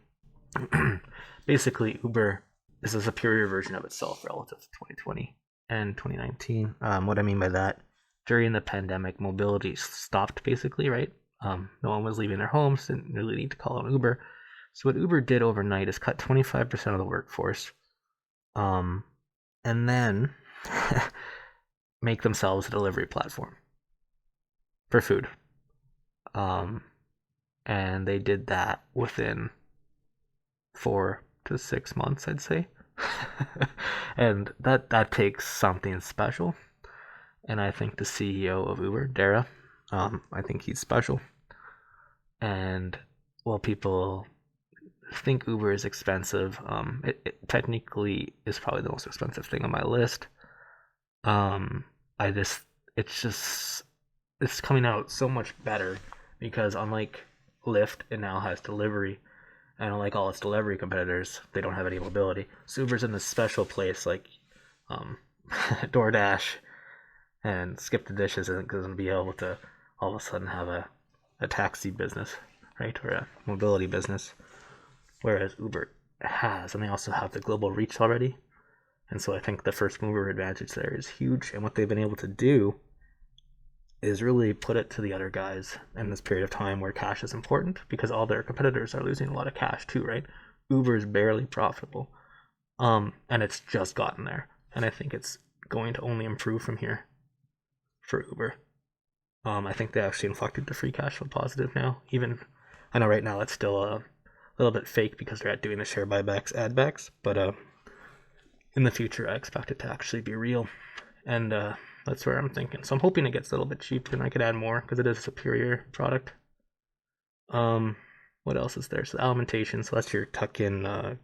Uber is a superior version of itself relative to 2020 and 2019. What I mean by that, during the pandemic, mobility stopped basically, right? No one was leaving their homes, didn't really need to call an Uber. So what Uber did overnight is cut 25% of the workforce, and then make themselves a delivery platform for food. And they did that within 4 to 6 months, I'd say. And that takes something special. And I think the CEO of Uber, Dara, I think he's special. And while people think Uber is expensive, it technically is probably the most expensive thing on my list. It's coming out so much better because unlike Lyft, it now has delivery. And unlike all its delivery competitors, they don't have any mobility. So Uber's in this special place like DoorDash and Skip the Dishes isn't going to be able to all of a sudden have a taxi business, right? Or a mobility business. Whereas Uber has, and they also have the global reach already. And so I think the first mover advantage there is huge. And what they've been able to do is really put it to the other guys in this period of time where cash is important because all their competitors are losing a lot of cash too, right? Uber is barely profitable. And it's just gotten there. And I think it's going to only improve from here for Uber. I think they actually inflected the free cash flow positive now. Even, I know right now it's still a little bit fake because they're doing the share buybacks, add backs, but in the future I expect it to actually be real. And that's where I'm thinking. So I'm hoping it gets a little bit cheaper and I could add more because it is a superior product. What else is there? So alimentation. So that's your tuck-in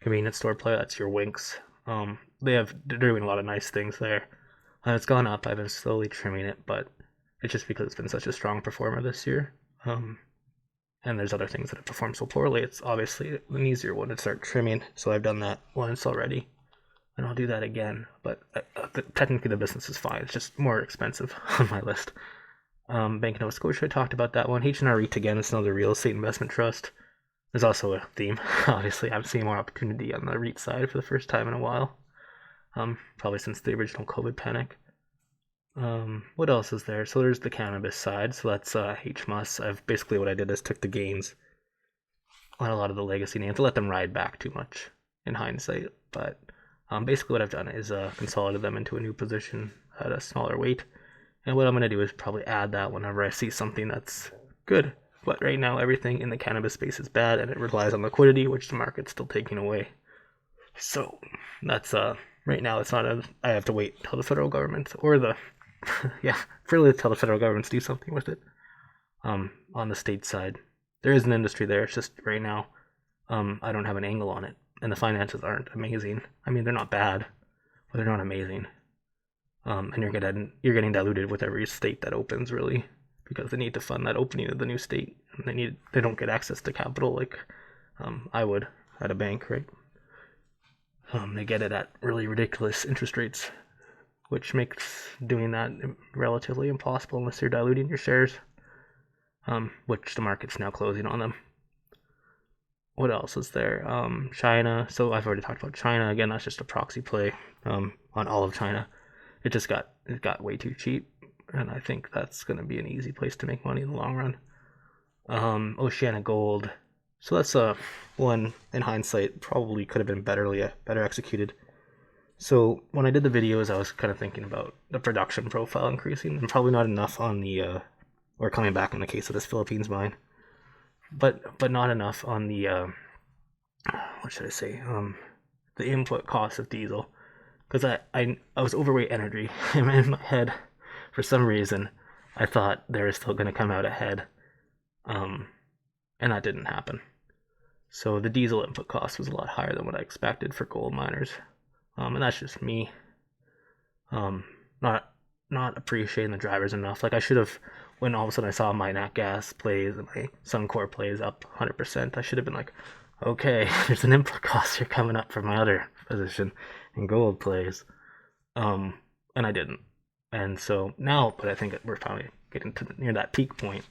convenience store play. That's your Winks. They're doing a lot of nice things there. It's gone up. I've been slowly trimming it, but it's just because it's been such a strong performer this year. And there's other things that have performed so poorly. It's obviously an easier one to start trimming. So I've done that once already, and I'll do that again. But technically, the business is fine. It's just more expensive on my list. Bank of Nova Scotia, I talked about that one. H&R REIT again is another real estate investment trust. There's also a theme. Obviously, I'm seeing more opportunity on the REIT side for the first time in a while. Probably since the original COVID panic. What else is there? So there's the cannabis side. So that's HMUS. What I did is took the gains on a lot of the legacy names to let them ride back too much in hindsight. But basically what I've done is consolidated them into a new position at a smaller weight. And what I'm going to do is probably add that whenever I see something that's good. But right now, everything in the cannabis space is bad, and it relies on liquidity, which the market's still taking away. So that's right now. It's not I have to wait till the federal government or the really till the federal governments do something with it. On the state side, there is an industry there. It's just right now, I don't have an angle on it, and the finances aren't amazing. I mean, they're not bad, but they're not amazing. And you're getting diluted with every state that opens, really, because they need to fund that opening of the new state. And they don't get access to capital like I would at a bank, right? They get it at really ridiculous interest rates, which makes doing that relatively impossible unless you're diluting your shares, which the market's now closing on them. What else is there? China. So I've already talked about China. Again, that's just a proxy play on all of China. It got way too cheap, and I think that's going to be an easy place to make money in the long run. Oceana Gold. So that's one in hindsight probably could have been better executed. So when I did the videos, I was kind of thinking about the production profile increasing, and probably not enough on the or coming back in the case of this Philippines mine, but not enough on the what should I say? The input cost of diesel. Because I was overweight energy, and in my head, for some reason, I thought they were still going to come out ahead, and that didn't happen. So the diesel input cost was a lot higher than what I expected for gold miners, and that's just me, not appreciating the drivers enough. Like I should have, when all of a sudden I saw my nat gas plays and my Suncor plays up 100%, I should have been like, okay, there's an input cost here coming up for my other position in gold plays, and I didn't. And so now, but I think we're finally getting to near that peak point.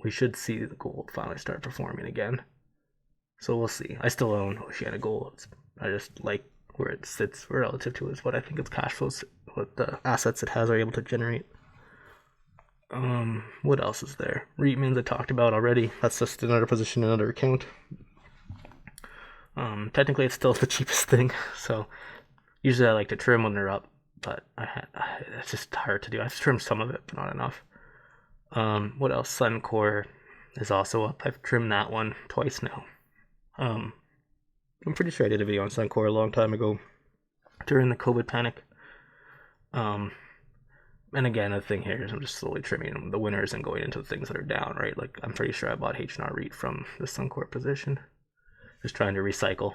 We should see the gold finally start performing again. So we'll see. I still own Oceana Gold. I just like where it sits relative to what I think its cash flows, what the assets it has are able to generate. What else is there? Reitmans I talked about already. That's just another position, another account. Technically it's still the cheapest thing, so usually I like to trim when they're up, but it's just hard to do. I've trimmed some of it, but not enough. What else? Suncor is also up. I've trimmed that one twice now. I'm pretty sure I did a video on Suncor a long time ago during the COVID panic. And again, the thing here is I'm just slowly trimming the winners and going into the things that are down, right? Like I'm pretty sure I bought H&R REIT from the Suncor position. Just trying to recycle.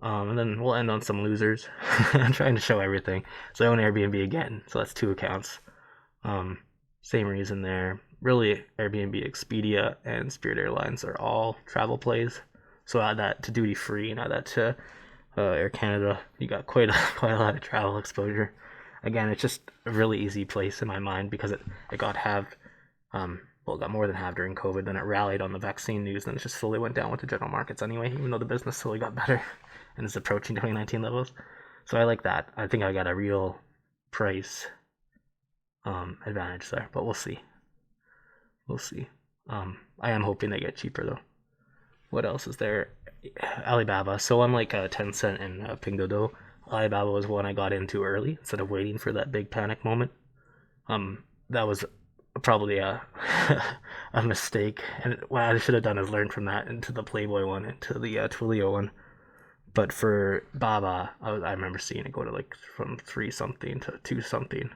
And then we'll end on some losers. I'm trying to show everything. So I own Airbnb again, so that's 2 accounts. Same reason there. Really, Airbnb, Expedia, and Spirit Airlines are all travel plays. So add that to duty free and add that to Air Canada. You got quite a lot of travel exposure. Again, it's just a really easy place in my mind because it got halved. It got more than halved during COVID. Then it rallied on the vaccine news. Then it just slowly went down with the general markets anyway, even though the business slowly got better and is approaching 2019 levels. So I like that. I think I got a real price advantage there, but we'll see. I am hoping they get cheaper though. What else is there? Alibaba. So unlike Tencent and Pinduoduo, Alibaba was one I got into early instead of waiting for that big panic moment. That was probably a mistake, and what I should have done is learn from that into the Playboy one, into the Twilio one. But for Baba, I remember seeing it go to like from 3 something to 2 something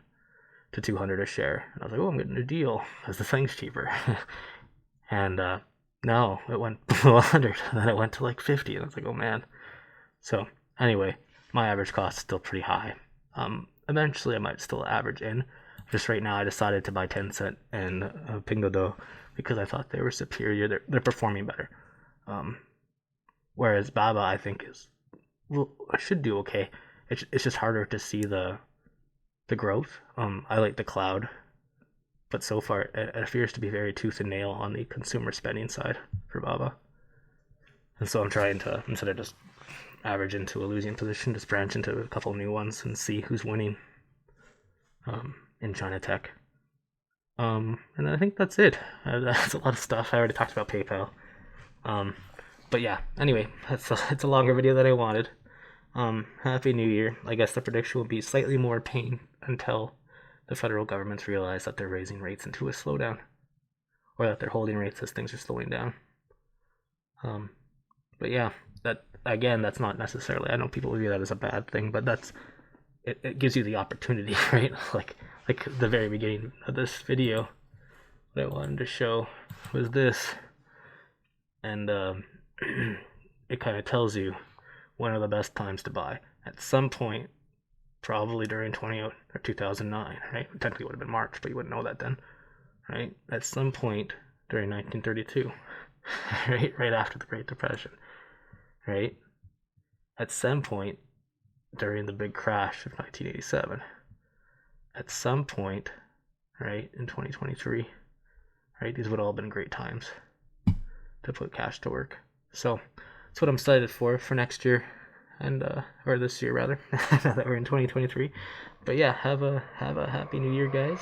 to 200 a share, and I was like, oh, I'm getting a deal because the thing's cheaper. And No, it went below 100, and then it went to like 50, and I was like, oh man. So anyway, my average cost is still pretty high. Eventually I might still average in. Just right now, I decided to buy Tencent and Pinduoduo because I thought they were superior. They're performing better. Um, Whereas Baba, I think is well, I should do okay. It's just harder to see the growth. I like the cloud, but so far it appears to be very tooth and nail on the consumer spending side for Baba. And so I'm trying to, instead of just average into a losing position, just branch into a couple new ones and see who's winning in China tech. And I think that's it. That's a lot of stuff. I already talked about PayPal. Um, but yeah, anyway, it's a longer video than I wanted. Happy New Year. I guess the prediction will be slightly more pain until the federal governments realize that they're raising rates into a slowdown, or that they're holding rates as things are slowing down. Um, but yeah, that again, that's not necessarily. I know people view that as a bad thing, but it gives you the opportunity, right? Like the very beginning of this video, what I wanted to show was this, and it kind of tells you when are the best times to buy. At some point, probably during 2009, right? Technically, it would have been March, but you wouldn't know that then, right? At some point during 1932, right after the Great Depression, right? At some point during the big crash of 1987, at some point, right, in 2023, right? These would all have been great times to put cash to work. So that's what I'm excited for next year, and or this year rather, now that we're in 2023. But yeah, have a happy New Year, guys.